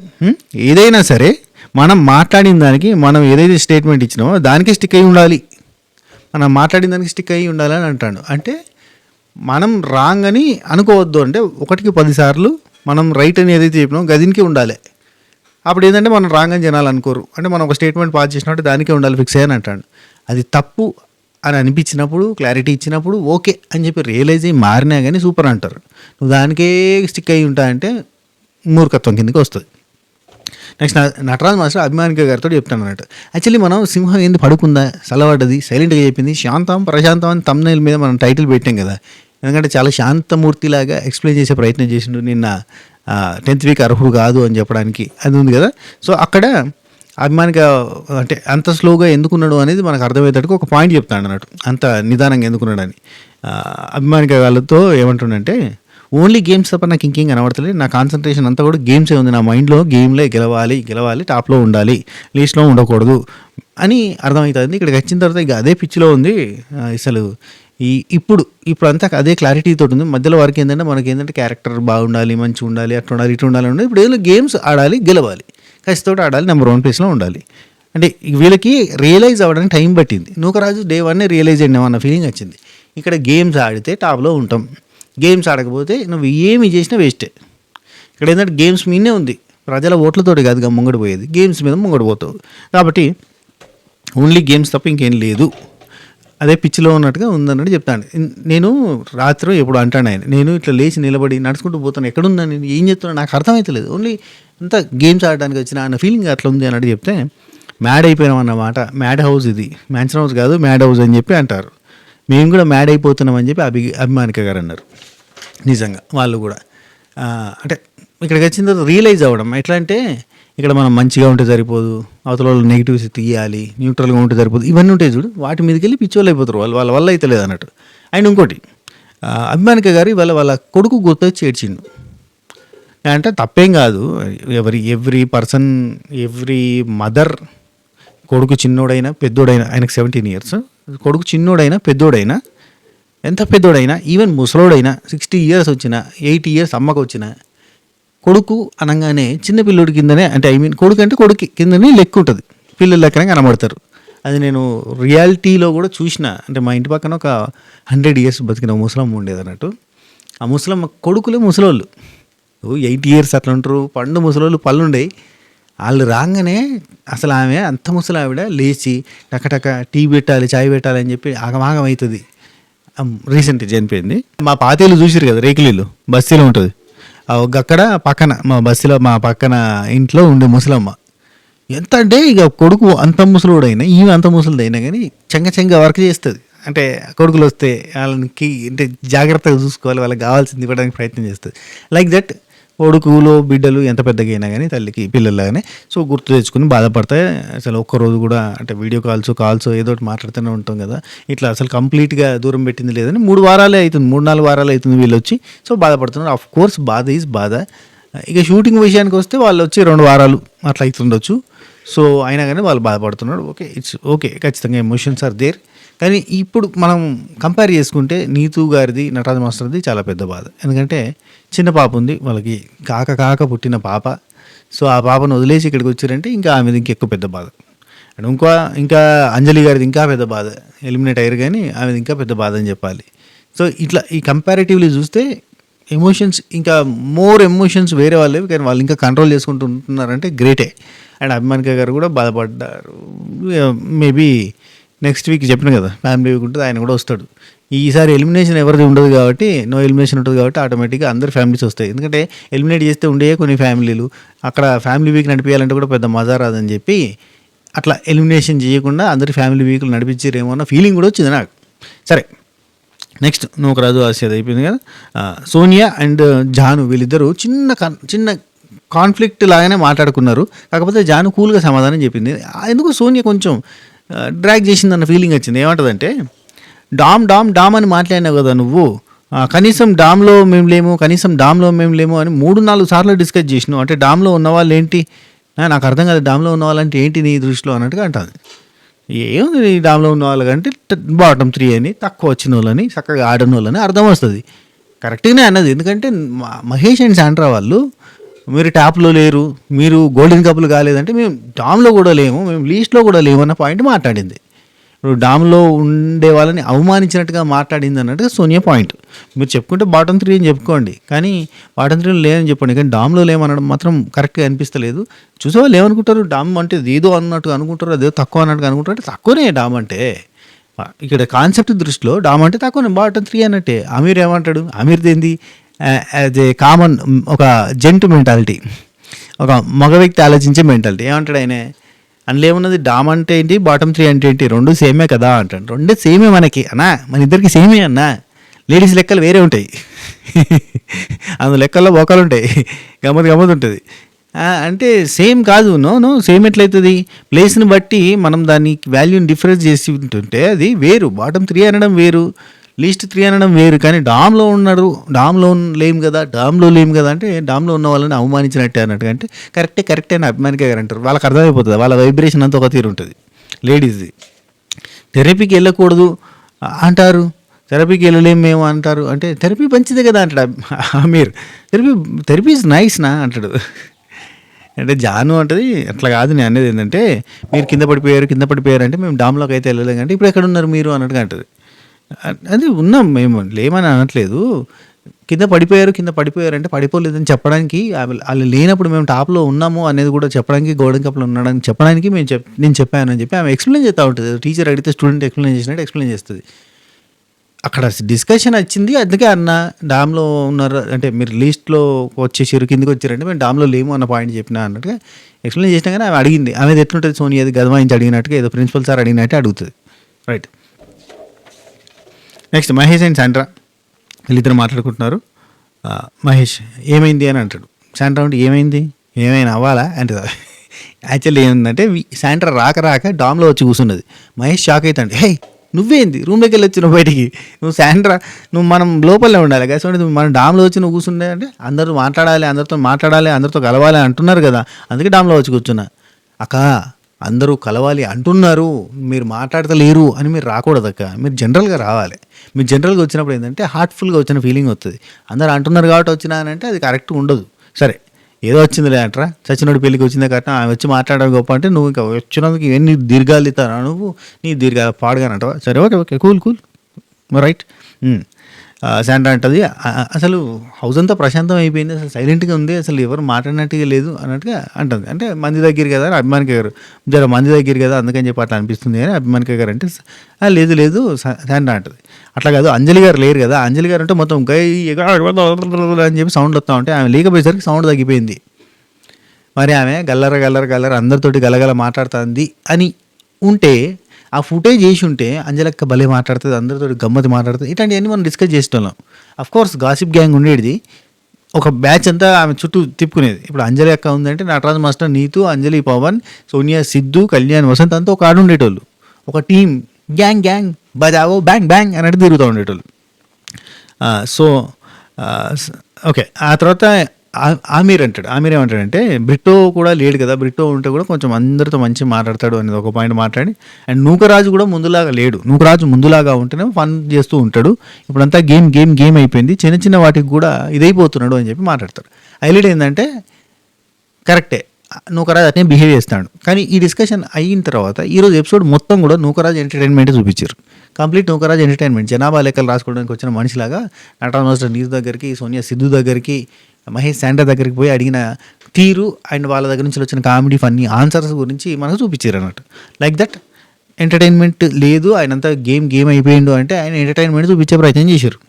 ఏదైనా సరే మనం మాట్లాడిన దానికి, మనం ఏదైతే స్టేట్మెంట్ ఇచ్చినామో దానికే స్టిక్ అయి ఉండాలి, మనం మాట్లాడిన దానికి స్టిక్ అయ్యి ఉండాలి అని అంటాడు. అంటే మనం రాంగ్ అని అనుకోవద్దు, అంటే 1కి 10 సార్లు మనం రైట్ అని ఏదైతే చెప్పినామో గదినికి ఉండాలి. అప్పుడు ఏంటంటే మనం రాంగ్ అని జనాలు అనుకోరు, అంటే మనం ఒక స్టేట్మెంట్ పాస్ చేసినట్టు దానికే ఉండాలి, ఫిక్స్ అయ్యని అంటాడు. అది తప్పు అని అనిపించినప్పుడు, క్లారిటీ ఇచ్చినప్పుడు ఓకే అని చెప్పి రియలైజ్ అయ్యి మారినా కానీ సూపర్ అంటారు. నువ్వు దానికే స్టిక్ అయ్యి ఉంటా అంటే మూర్ఖత్వం కిందకి వస్తుంది. నెక్స్ట్ నటరాజ్ మాస్టర్ అభిమానిక గారితో చెప్తాను అన్నట్టు. యాక్చువల్లీ మనం సింహం ఏంది పడుకుందా, చల్లబడ్డది, సైలెంట్గా చెప్పింది, శాంతం ప్రశాంతం అని తమ్నైల్ మీద మనం టైటిల్ పెట్టాం కదా. ఎందుకంటే చాలా శాంతమూర్తిలాగా ఎక్స్ప్లెయిన్ చేసే ప్రయత్నం చేసిండు. నిన్న 10th వీక్ అర్హుడు కాదు అని చెప్పడానికి అది ఉంది కదా. సో అక్కడ అభిమానిక అంటే అంత స్లోగా ఎందుకున్నాడు అనేది మనకు అర్థమయ్యేటట్టుగా ఒక పాయింట్ చెప్తాడు అన్నట్టు, అంత నిదానంగా ఎందుకున్నాడని. అభిమానిక వాళ్ళతో ఏమంటుండంటే, ఓన్లీ గేమ్స్ తప్ప నాకు ఇంకేం కనబడతలేదు, నా కాన్సన్ట్రేషన్ అంతా కూడా గేమ్సే ఉంది, నా మైండ్లో గేమ్లే గెలవాలి, టాప్లో ఉండాలి, లీస్ట్లో ఉండకూడదు అని అర్థమవుతుంది. ఇక్కడికి వచ్చిన తర్వాత ఇక అదే పిచ్చిలో ఉంది అసలు. ఇప్పుడు అంతా అదే క్లారిటీతో ఉంది. మధ్యలో వరకు ఏంటంటే మనకి ఏంటంటే క్యారెక్టర్ బాగుండాలి, మంచిగా ఉండాలి, అట్లా ఉండాలి, ఇట్లా ఉండాలి. ఇప్పుడు ఏదో గేమ్స్ ఆడాలి, గెలవాలి, కసితోటి ఆడాలి, నెంబర్ 1 ప్లేస్లో ఉండాలి. అంటే వీళ్ళకి రియలైజ్ అవ్వడానికి టైం పట్టింది. నూకరాజు డే 1 రియలైజ్ అయినామన్న ఫీలింగ్ వచ్చింది. ఇక్కడ గేమ్స్ ఆడితే టాప్లో ఉంటాం, గేమ్స్ ఆడకపోతే నువ్వు ఏమి చేసినా వేస్టే. ఇక్కడ ఏంటంటే గేమ్స్ మీదనే ఉంది, ప్రజల ఓట్లతోటి కాదుగా ముంగడి పోయేది, గేమ్స్ మీద ముంగడి పోతావు. కాబట్టి ఓన్లీ గేమ్స్ తప్ప ఇంకేం లేదు, అదే పిచ్చిలో ఉన్నట్టుగా ఉందన్నట్టు చెప్తాను. నేను రాత్రి ఎప్పుడు అంటాను ఆయన, నేను ఇట్లా లేచి నిలబడి నడుచుకుంటూ పోతాను, ఎక్కడున్నా నేను ఏం చెప్తున్నా నాకు అర్థమవుతలేదు, ఓన్లీ అంతా గేమ్స్ ఆడడానికి వచ్చిన అన్న ఫీలింగ్ అట్లా ఉంది అన్నట్టు చెప్తే, మ్యాడ్ అయిపోయినాం అన్నమాట. మ్యాడ్ హౌస్ ఇది, మ్యాన్షన్ హౌస్ కాదు, మ్యాడ్ హౌస్ అని చెప్పి అంటారు. మేము కూడా మ్యాడ్ అయిపోతున్నాం అని చెప్పి అభిమానిక గారు అన్నారు. నిజంగా వాళ్ళు కూడా అంటే ఇక్కడికి వచ్చిన తర్వాత రియలైజ్ అవ్వడం ఎట్లా అంటే, ఇక్కడ మనం మంచిగా ఉంటే సరిపోదు, అవతల వాళ్ళు నెగిటివ్స్ తీయాలి, న్యూట్రల్గా ఉంటే సరిపోదు, ఇవన్నీ ఉంటాయి చూడు, వాటి మీదకి వెళ్ళి పిచ్చోళ్ళు అయిపోతారు వాళ్ళ వల్ల అయితే లేదు అన్నట్టు. అండ్ ఇంకోటి, అభిమానిక గారు వాళ్ళ కొడుకు గుర్తొచ్చి ఏడ్చిండు అంటే తప్పేం కాదు. ఎవ్రీ పర్సన్, ఎవ్రీ మదర్, కొడుకు చిన్నోడైనా పెద్దోడైనా, ఆయనకు 17 years, కొడుకు చిన్నోడైనా పెద్దోడైనా, ఎంత పెద్దోడైనా, ఈవెన్ ముసలోడైనా 60 years వచ్చినా, 80 years అమ్మకు వచ్చినా, కొడుకు అనగానే చిన్న పిల్లోడి కిందనే, అంటే కొడుకు అంటే కొడుకు కిందనే లెక్క ఉంటుంది, పిల్లల లెక్కనే కనబడతారు. అది నేను రియాలిటీలో కూడా చూసిన. అంటే మా ఇంటి పక్కన ఒక 100 years బతికిన ముసలమ్మ ఉండేది అన్నట్టు. ఆ ముసలమ్మ కొడుకులే ముసలోళ్ళు, 80 years అట్లా ఉంటారు, పండు ముసలోళ్ళు పళ్ళుండేవి. వాళ్ళు రాగానే అసలు ఆమె అంత ముసలి ఆవిడ లేచి టకటక టీ పెట్టాలి, చాయ్ పెట్టాలి అని చెప్పి ఆగమాగం అవుతుంది. రీసెంట్గా చనిపోయింది. మా పాతేళ్ళు చూసారు కదా, రేకులీలు బస్తీలో ఉంటుంది, అక్కడ పక్కన మా బస్సులో మా పక్కన ఇంట్లో ఉండే ముసలమ్మ. ఎంత అంటే ఇక కొడుకు అంత ముసలుడైనా, ఈమె అంత ముసలిదైనా కానీ చెంగ వర్క్ చేస్తుంది. అంటే కొడుకులు వస్తే వాళ్ళకి అంటే జాగ్రత్తగా చూసుకోవాలి, వాళ్ళకి కావాల్సింది ఇవ్వడానికి ప్రయత్నం చేస్తుంది. లైక్ దట్ కొడుకులు బిడ్డలు ఎంత పెద్దగా అయినా కానీ తల్లికి పిల్లల్లాగానే సో గుర్తు తెచ్చుకుని బాధపడతాయి. అసలు ఒక్కరోజు కూడా అంటే వీడియో కాల్స్ ఏదో ఒకటి మాట్లాడుతూనే ఉంటాం కదా, ఇట్లా అసలు కంప్లీట్గా దూరం పెట్టింది లేదని 3 వారాలే అవుతుంది, 3-4 వారాలు అవుతుంది వీళ్ళు వచ్చి. సో బాధపడుతున్నారు. ఆఫ్ కోర్స్ బాధ ఈజ్ బాధ. ఇక షూటింగ్ విషయానికి వస్తే వాళ్ళు వచ్చి 2 వారాలు అట్లా అవుతుండొచ్చు. సో అయినా కానీ వాళ్ళు బాధపడుతున్నారు. ఓకే, ఇట్స్ ఓకే, ఖచ్చితంగా ఎమోషన్స్ ఆర్ దేర్. కానీ ఇప్పుడు మనం కంపేర్ చేసుకుంటే నీతూ గారిది, నటరాజ్ మాస్టర్ది చాలా పెద్ద బాధ. ఎందుకంటే చిన్న పాప ఉంది వాళ్ళకి, కాక పుట్టిన పాప. సో ఆ పాపను వదిలేసి ఇక్కడికి వచ్చారంటే ఇంకా ఆమెది ఇంకెక్కువ పెద్ద బాధ. అండ్ ఇంకా అంజలి గారిది ఇంకా పెద్ద బాధ, ఎలిమినేట్ అయ్యారు కానీ ఆమెది ఇంకా పెద్ద బాధ అని చెప్పాలి. సో ఇట్లా ఈ కంపారిటివ్లీ చూస్తే ఎమోషన్స్, ఇంకా మోర్ ఎమోషన్స్ వేరే వాళ్ళేవి, కానీ వాళ్ళు ఇంకా కంట్రోల్ చేసుకుంటూ ఉంటున్నారంటే గ్రేటే. అండ్ అభిమానిక గారు కూడా బాధపడ్డారు. మేబీ నెక్స్ట్ వీక్ చెప్పిన కదా ఫ్యామిలీ వీక్ ఉంటుంది, ఆయన కూడా వస్తాడు. ఈసారి ఎలిమినేషన్ ఎవరిది ఉండదు కాబట్టి, నో ఎలిమినేషన్ ఉంటుంది కాబట్టి ఆటోమేటిక్గా అందరు ఫ్యామిలీస్ వస్తాయి. ఎందుకంటే ఎలిమినేట్ చేస్తే ఉండే కొన్ని ఫ్యామిలీలు, అక్కడ ఫ్యామిలీ వీక్ నడిపించాలంటే కూడా పెద్ద మజా రాదని చెప్పి అట్లా ఎలిమినేషన్ చేయకుండా అందరి ఫ్యామిలీ వీక్లు నడిపించారేమో అన్న ఫీలింగ్ కూడా వచ్చింది నాకు. సరే, నెక్స్ట్ నూకరాజు ఆశ అయిపోయింది కదా. సోనియా అండ్ జాను వీళ్ళిద్దరూ చిన్న కాన్ఫ్లిక్ట్ లాగానే మాట్లాడుకున్నారు. కాకపోతే జాను కూల్గా సమాధానం చెప్పింది. ఎందుకు సోనియా కొంచెం డ్రాగ్ చేసిందన్న ఫీలింగ్ వచ్చింది. ఏమంటుందంటే, డామ్ అని మాట్లాడినావు కదా నువ్వు, కనీసం డామ్లో మేము లేము, కనీసం డామ్లో మేము లేము అని 3-4 సార్లు డిస్కస్ చేసినాం. అంటే డామ్లో ఉన్న వాళ్ళు ఏంటి, నాకు అర్థం కాదు, డామ్లో ఉన్న వాళ్ళంటే ఏంటి నీ దృష్టిలో అన్నట్టుగా అంటుంది. ఏముంది ఈ డామ్లో ఉన్న వాళ్ళకంటే బాటమ్ 3 అని, తక్కువ వచ్చిన వాళ్ళని, చక్కగా ఆడిన వాళ్ళని అర్థం వస్తుంది. కరెక్ట్గానే అన్నది. ఎందుకంటే మహేష్ అండ్ శాండ్రా వాళ్ళు, మీరు ట్యాప్లో లేరు, మీరు గోల్డెన్ కప్లు కాలేదంటే మేము డామ్లో కూడా లేము, మేము లీస్ట్లో కూడా లేము అన్న పాయింట్ మాట్లాడింది. ఇప్పుడు డామ్లో ఉండే వాళ్ళని అవమానించినట్టుగా మాట్లాడింది అన్నట్టుగా సోనియా పాయింట్. మీరు చెప్పుకుంటే బాటమ్ 3 అని చెప్పుకోండి, కానీ బాటమ్ 3 లేదని చెప్పండి, కానీ డామ్లో లేమనడం మాత్రం కరెక్ట్గా అనిపిస్తలేదు. చూసే వాళ్ళు ఏమనుకుంటారు, డామ్ అంటే ఏదో అన్నట్టుగా అనుకుంటారు, అదేదో తక్కువ అన్నట్టుగా అనుకుంటారు. అంటే తక్కువనే డామ్ అంటే, ఇక్కడ కాన్సెప్ట్ దృష్టిలో డామ్ అంటే తక్కువనే, బాటమ్ 3 అన్నట్టే. అమీర్ ఏమంటాడు, అమీర్ది ఏంది, యాజ్ ఏ కామన్ ఒక జెంట్ మెంటాలిటీ, ఒక మగ వ్యక్తి ఆలోచించే మెంటాలిటీ. ఏమంటాడు ఆయన, అందులో ఏమున్నది, డామ్ అంటే ఏంటి, బాటమ్ 3 అంటే ఏంటి, రెండు సేమే కదా అంటాడు. రెండే సేమే మనకి అన్నా, మన ఇద్దరికి సేమే అన్నా. లేడీస్ లెక్కలు వేరే ఉంటాయి, అందులో లెక్కల్లో బోకాలు ఉంటాయి, గమ్మత్ ఉంటుంది. అంటే సేమ్ కాదు, నో సేమ్ ఎట్లయితుంది, ప్లేస్ని బట్టి మనం దాన్ని వాల్యూని డిఫరెన్స్ చేసి ఉంటుంటే అది వేరు. బాటమ్ 3 అనడం వేరు, లీస్ట్ 3 అనడం వేరు. కానీ డామ్లో ఉన్నారు, డామ్లో లేము కదా అంటే డామ్లో ఉన్న వాళ్ళని అవమానించినట్టే అన్నట్టు. అంటే కరెక్టే అని అభిమానికే గారు అంటారు. వాళ్ళకి అర్థమైపోతుంది, వాళ్ళ వైబ్రేషన్ అంతా ఒక తీరు ఉంటుంది లేడీస్ది. థెరపీకి వెళ్ళకూడదు అంటారు, థెరపీకి వెళ్ళలేము మేము అంటారు. అంటే థెరపీ మంచిదే కదా అంటాడు అమీర్. థెరపీ ఈజ్ నైస్ నా అంటాడు. అంటే జాను అంటది, అట్లా కాదు నేను అనేది ఏంటంటే, మీరు కింద పడిపోయారు అంటే మేము డామ్లోకి అయితే వెళ్ళలేం, అంటే ఇప్పుడు ఎక్కడ ఉన్నారు మీరు అన్నట్టుగా అంటది. అది ఉన్నాం మేము, లేమని అనట్లేదు. కింద పడిపోయారు అంటే పడిపోలేదని చెప్పడానికి, వాళ్ళు లేనప్పుడు మేము టాప్లో ఉన్నాము అనేది కూడా చెప్పడానికి, గోల్డెన్ కప్లో ఉండడానికి చెప్పడానికి నేను చెప్పానని చెప్పి ఆమె ఎక్స్ప్లెయిన్ చేస్తూ ఉంటుంది. టీచర్ అడిగితే స్టూడెంట్ ఎక్స్ప్లెయిన్ చేసినట్టు ఎక్స్ప్లెయిన్ చేస్తుంది. అక్కడ డిస్కషన్ వచ్చింది, అందుకే అన్న డామ్లో ఉన్నారు అంటే మీరు లీస్ట్లో వచ్చేసారు, కిందకి వచ్చారంటే మేము డామ్లో లేము అన్న పాయింట్ చెప్పినా అన్నట్టుగా ఎక్స్ప్లెయిన్ చేసినా. కానీ ఆమె అడిగింది, ఆమె ఎట్లుంటుంది సోనియా, అది గదమాయించి అడిగినట్టుగా, ఏదో ప్రిన్సిపల్ సార్ అడిగినట్టే అడుగుతుంది. Right. Next Mahesh and Sandra వీళ్ళిద్దరు మాట్లాడుకుంటున్నారు. మహేష్ ఏమైంది అని అంటాడు. శాండ్రా అంటే ఏమైనా అవ్వాలా అంటే, యాక్చువల్లీ ఏంటంటే శాండ్రా రాక డామ్లో వచ్చి కూర్చున్నది. మహేష్ షాక్ అవుతాడు, హే నువ్వేంది రూమ్లోకి వెళ్ళి వచ్చినావు బయటికి, నువ్వు మనం లోపలనే ఉండాలి కదా, సో మనం డామ్లో వచ్చి నువ్వు కూర్చుండే అంటే అందరూ మాట్లాడాలి, అందరితో కలవాలి అంటున్నారు కదా, అందుకే డామ్లో వచ్చి కూర్చున్నా. అక్క అందరూ కలవాలి అంటున్నారు, మీరు మాట్లాడతలేరు అని మీరు రాకూడదు అక్క, మీరు జనరల్గా రావాలి. మీరు జనరల్గా వచ్చినప్పుడు ఏంటంటే హార్ట్ఫుల్గా వచ్చిన ఫీలింగ్ వస్తుంది. అందరూ అంటున్నారు కాబట్టి వచ్చినా అని అంటే అది కరెక్ట్గా ఉండదు. సరే ఏదో వచ్చిందిలే అంటారా, చచ్చినోడి పెళ్ళికి వచ్చిందే కట్ట ఆమె వచ్చి మాట్లాడడం గొప్ప అంటే, నువ్వు ఇంకా వచ్చినందుకు ఎన్ని దీర్ఘాలు ఇస్తారా, నువ్వు నీ దీర్ఘాలు పాడగానంటావా, సరే ఓకే కూల్ రైట్. శాండ్రా అంటది, అసలు హౌస్ అంతా ప్రశాంతం అయిపోయింది, అసలు సైలెంట్గా ఉంది, అసలు ఎవరు మాట్లాడినట్టుగా లేదు అన్నట్టుగా అంటుంది. అంటే మంది దగ్గర కదా అని అభిమానిక గారు, జర మంది దగ్గర కదా అందుకని చెప్పి అట్లా అనిపిస్తుంది అని అభిమానిక గారు అంటే, లేదు శాండ్రా అంటది. అట్లా కాదు, అంజలి గారు లేరు కదా, అంజలి గారు అంటే మొత్తం గై అని చెప్పి సౌండ్ వస్తూ ఉంటే ఆమె లేకపోయేసరికి సౌండ్ తగ్గిపోయింది. మరి ఆమె గల్లర అందరితోటి గలగల మాట్లాడుతుంది అని ఉంటే, ఆ ఫుటేజ్ చేసి ఉంటే అంజలక్క భలే మాట్లాడుతుంది, అందరితో గమ్మతి మాట్లాడుతుంది, ఇట్లాంటివన్నీ మనం డిస్కస్ చేస్తున్నాం. అఫ్కోర్స్ గాసిప్ గ్యాంగ్ ఉండేది, ఒక బ్యాచ్ అంతా ఆమె చుట్టూ తిప్పుకునేది. ఇప్పుడు అంజలి అక్క ఉందంటే నటరాజ్ మాస్టర్, నీతు, అంజలి, పవన్, సోనియా, సిద్ధు, కళ్యాణ్, వసంత్ అంతా ఒక ఆడు ఉండేటోళ్ళు, ఒక టీం, గ్యాంగ్ బజావో బ్యాంగ్ అన్నట్టు తిరుగుతూ ఉండేటోళ్ళు. So okay. ఆ తర్వాత ఆమీర్ ఏమంటాడంటే, బ్రిట్టో కూడా లేడు కదా, బ్రిట్టో ఉంటే కూడా కొంచెం అందరితో మంచిగా మాట్లాడతాడు అనేది ఒక పాయింట్ మాట్లాడి, అండ్ నూకరాజు కూడా ముందులాగా లేడు, నూకరాజు ముందులాగా ఉంటేనే ఫన్ చేస్తూ ఉంటాడు, ఇప్పుడంతా గేమ్ అయిపోయింది, చిన్న వాటికి కూడా ఇదైపోతున్నాడు అని చెప్పి మాట్లాడతాడు. హైలైట్ ఏంటంటే కరెక్టే, నూకరాజు అతనే బిహేవ్ చేస్తాడు. కానీ ఈ డిస్కషన్ అయిన తర్వాత ఈరోజు ఎపిసోడ్ మొత్తం కూడా నూకరాజు ఎంటర్టైన్మెంట్ చూపించారు. కంప్లీట్ నూకరాజు ఎంటర్టైన్మెంట్, జనాభా లెక్కలు రాసుకోవడానికి వచ్చిన మనిషిలాగా నటరాజ్ మాస్టర్ నీరు దగ్గరికి, సోనియా సిద్ధు దగ్గరికి, మహేష్ శాండ్రా దగ్గరికి పోయి అడిగిన తీరు అండ్ వాళ్ళ దగ్గర నుంచి వచ్చిన కామెడీ ఫన్నీ ఆన్సర్స్ గురించి మనకు చూపించారు అన్నట్టు. లైక్ దట్ ఎంటర్టైన్మెంట్ లేదు, ఆయనంతా గేమ్ అయిపోయిండు అంటే ఆయన ఎంటర్టైన్మెంట్ చూపించే ప్రయత్నం చేశారు.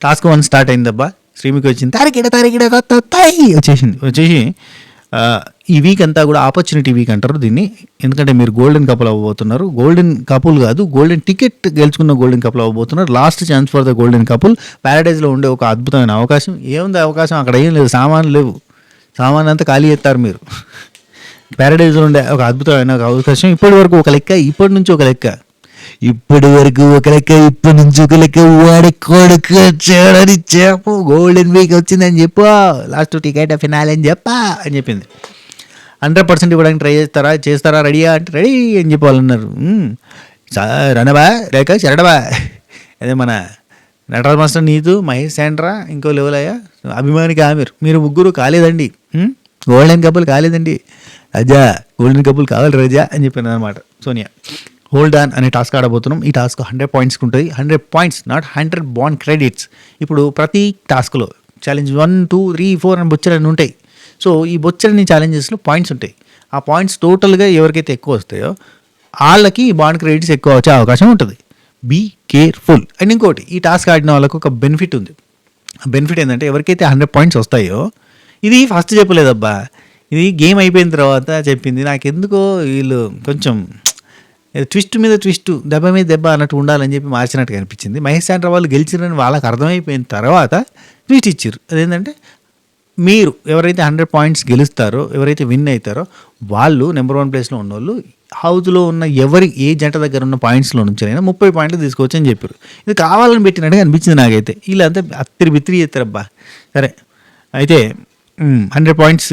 టాస్క్ 1 స్టార్ట్ అయిందబ్బా, శ్రీమికి వచ్చింది, తారికిడ వచ్చేసి ఈ వీక్ అంతా కూడా ఆపర్చునిటీ వీక్ అంటారు దీన్ని. ఎందుకంటే మీరు గోల్డెన్ కపుల్ అవ్వబోతున్నారు, గోల్డెన్ కపుల్ కాదు, గోల్డెన్ టికెట్ గెలుచుకున్న గోల్డెన్ కపుల్ అవ్వబోతున్నారు. Last chance for the golden couple. ప్యారడైజ్లో ఉండే ఒక అద్భుతమైన అవకాశం. ఏముంది అవకాశం, అక్కడ ఏం లేదు, సామాన్లు లేవు, సామాన్ అంతా ఖాళీ చేస్తారు మీరు. ప్యారడైజ్లో ఉండే ఒక అద్భుతమైన అవకాశం. ఇప్పటి వరకు ఒక లెక్క, ఇప్పటి నుంచి ఒక లెక్క. ఇప్పటి వరకు ఒక లెక్క, ఇప్పటి నుంచి ఒక లెక్క, వాడి కొడుకు వచ్చాడని చెప్పు, గోల్డెన్ వీక్ వచ్చిందని చెప్పు, లాస్ట్ టికెట్ ఫినాల్ అని చెప్పా అని చెప్పింది. 100% ఇవ్వడానికి ట్రై చేస్తారా రెడీయా అంటే రెడీ అని చెప్పి వాళ్ళు అన్నారు. రణబా రేఖ శరణబా. అదే మన నటరాజ్ మాస్టర్ నీతు, మహేష్ శాండ్రా, ఇంకో లెవెల్ అయ్యా అభిమానికి ఆమిర్, మీరు ముగ్గురు కాలేదండి, గోల్డెన్ కపుల్ కాలేదండి, రజా గోల్డెన్ కపుల్ కావాలి రజా అని చెప్పాను అనమాట సోనియా. హోల్డ్ ఆన్ అనే టాస్క్ ఆడబోతున్నాం. ఈ టాస్క్ 100 పాయింట్స్కి ఉంటుంది. 100 పాయింట్స్, నాట్ 100 బాండ్ క్రెడిట్స్. ఇప్పుడు ప్రతి టాస్క్లో ఛాలెంజ్ 1, 2, 3, 4 అని బొచ్చడని ఉంటాయి. సో ఈ బొచ్చడని ఛాలెంజెస్లో పాయింట్స్ ఉంటాయి. ఆ పాయింట్స్ టోటల్గా ఎవరికైతే ఎక్కువ వస్తాయో వాళ్ళకి బాండ్ క్రెడిట్స్ ఎక్కువ వచ్చే అవకాశం ఉంటుంది. Be careful. అండ్ ఇంకోటి, ఈ టాస్క్ ఆడిన వాళ్ళకు ఒక బెనిఫిట్ ఉంది. ఆ బెనిఫిట్ ఏంటంటే ఎవరికైతే 100 పాయింట్స్ వస్తాయో, ఇది ఫస్ట్ చెప్పలేదబ్బా, ఇది గేమ్ అయిపోయిన తర్వాత చెప్పింది. నాకెందుకో వీళ్ళు కొంచెం ట్విస్ట్ మీద ట్విస్ట్, దెబ్బ మీద దెబ్బ అన్నట్టు ఉండాలని చెప్పి మార్చినట్టుగా అనిపించింది. మహేష్ శాండ్రా వాళ్ళు గెలిచిరని వాళ్ళకి అర్థమైపోయిన తర్వాత ట్విస్ట్ ఇచ్చారు. అదేంటంటే మీరు ఎవరైతే 100 పాయింట్స్ గెలుస్తారో, ఎవరైతే విన్ అవుతారో వాళ్ళు నెంబర్ 1 ప్లేస్లో ఉన్నోళ్ళు హౌస్లో ఉన్న ఏ జంట దగ్గర ఉన్న పాయింట్స్లో నుంచి అయినా 30 పాయింట్లు తీసుకోవచ్చు అని చెప్పారు. ఇది కావాలని పెట్టినట్టుగా అనిపించింది నాకైతే. వీళ్ళంతా అత్తిరి బిత్తిరి చేస్తారబ్బా. సరే అయితే 100 పాయింట్స్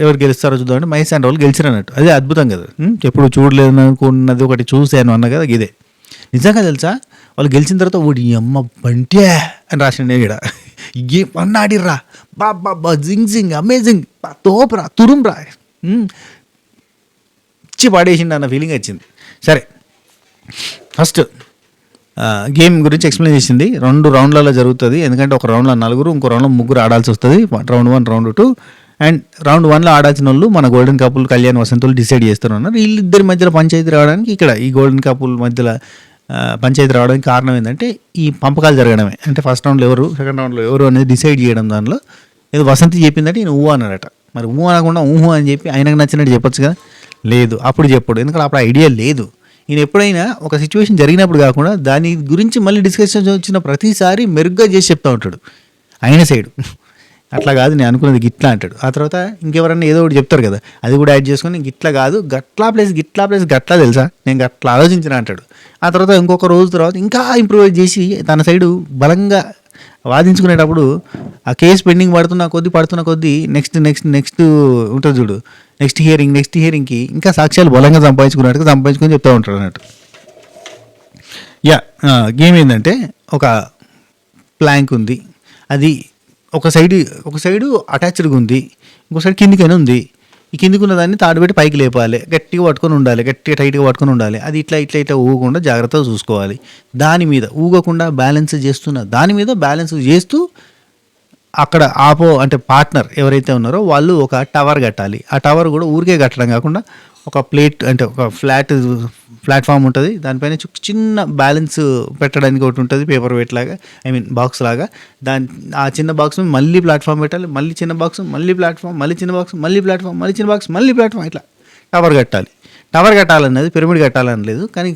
ఎవరు గెలుస్తారో చూద్దామంటే మహేష్ శాండ్రా వాళ్ళు గెలిచారు అన్నట్టు. అదే అద్భుతం కదా. ఎప్పుడు చూడలేదు అనుకున్నది ఒకటి చూశాను అన్న కదా ఇదే. నిజంగా తెలుసా, వాళ్ళు గెలిచిన తర్వాత ఓడి అమ్మ బంటే అని రాసిన ఇక్కడ గేమ్ అన్నాడిర్రా, బాబా జింగ్ జింగ్ అమేజింగ్, తోపురా తురుంరా, ఇచ్చి పడేసిండు అన్న ఫీలింగ్ వచ్చింది. సరే ఫస్ట్ గేమ్ గురించి ఎక్స్ప్లెయిన్ చేసింది. 2 రౌండ్లలో జరుగుతుంది. ఎందుకంటే ఒక రౌండ్లో 4, ఇంకో రౌండ్లో 3 ఆడాల్సి వస్తుంది. Round 1, round 2. అండ్ రౌండ్ 1లో ఆడాల్సిన వాళ్ళు మన గోల్డెన్ కపుల్ కళ్యాణ్ వసంతులు డిసైడ్ చేస్తున్నారు. వీళ్ళిద్దరి మధ్యలో పంచాయతీ రావడానికి ఇక్కడ ఈ గోల్డెన్ కపుల్ మధ్యలో పంచాయతీ రావడానికి కారణం ఏంటంటే ఈ పంపకాలు జరగడమే. అంటే ఫస్ట్ రౌండ్లో ఎవరు, సెకండ్ రౌండ్లో ఎవరు అనేది డిసైడ్ చేయడం. దానిలో ఏదో వసంతి చెప్పిందంటే నేను ఊహ అన్నాడట. మరి ఊహ అనకుండా ఊహు అని చెప్పి ఆయనకు నచ్చినట్టు చెప్పొచ్చు కదా. లేదు, అప్పుడు చెప్పడు. ఎందుకంటే అప్పుడు ఐడియా లేదు. నేను ఎప్పుడైనా ఒక సిచ్యువేషన్ జరిగినప్పుడు కాకుండా దాని గురించి మళ్ళీ డిస్కషన్ వచ్చిన ప్రతిసారి మెరుగ్గా చేసి చెప్తా ఉంటాడు ఆయన సైడు. అట్లా కాదు నేను అనుకున్నది గిట్లా అంటాడు. ఆ తర్వాత ఇంకెవరన్నా ఏదో ఒకటి చెప్తారు కదా, అది కూడా యాడ్ చేసుకొని గిట్లా కాదు గట్లా ప్లేస్ గట్లా తెలుసా, నేను గట్లా ఆలోచించిన అంటాడు. ఆ తర్వాత ఇంకొక రోజు తర్వాత ఇంకా ఇంప్రూవైజ్ చేసి తన సైడు బలంగా వాదించుకునేటప్పుడు ఆ కేసు పెండింగ్ పడుతున్న కొద్దీ నెక్స్ట్ ఉంటుంది చూడు, నెక్స్ట్ హియరింగ్కి ఇంకా సాక్ష్యాలు బలంగా సంపాదించుకొని చెప్తూ ఉంటాడు అన్నట్టు. గేమ్ ఏంటంటే ఒక ప్లాంక్ ఉంది, అది ఒక సైడు అటాచ్డ్గా ఉంది, ఇంకో సైడ్ కిందికైనా ఉంది. ఈ కిందికి ఉన్న దాన్ని తాడు పెట్టి పైకి లేపాలి, గట్టిగా టైట్గా పట్టుకొని ఉండాలి. అది ఇట్లా ఊగకుండా జాగ్రత్తగా చూసుకోవాలి. దాని మీద ఊగకుండా బ్యాలెన్స్ చేస్తూ అక్కడ అంటే పార్ట్నర్ ఎవరైతే ఉన్నారో వాళ్ళు ఒక టవర్ కట్టాలి. ఆ టవర్ కూడా ఊరికే కట్టడం కాకుండా ఒక ప్లేట్ అంటే ఒక ప్లాట్ఫామ్ ఉంటుంది, దానిపైన చిన్న బ్యాలెన్స్ పెట్టడానికి ఒకటి ఉంటుంది, పేపర్ వెయిట్ లాగా, బాక్స్ లాగా. ఆ చిన్న బాక్స్ మళ్ళీ ప్లాట్ఫామ్ పెట్టాలి, మళ్ళీ చిన్న బాక్స్, మళ్ళీ ప్లాట్ఫామ్, మళ్ళీ చిన్న బాక్స్, మళ్ళీ ప్లాట్ఫామ్, మళ్ళీ చిన్న బాక్స్, మళ్ళీ ప్లాట్ఫామ్, ఇట్లా టవర్ కట్టాలన్నది పిరమిడ్ కట్టాలని లేదు. కానీ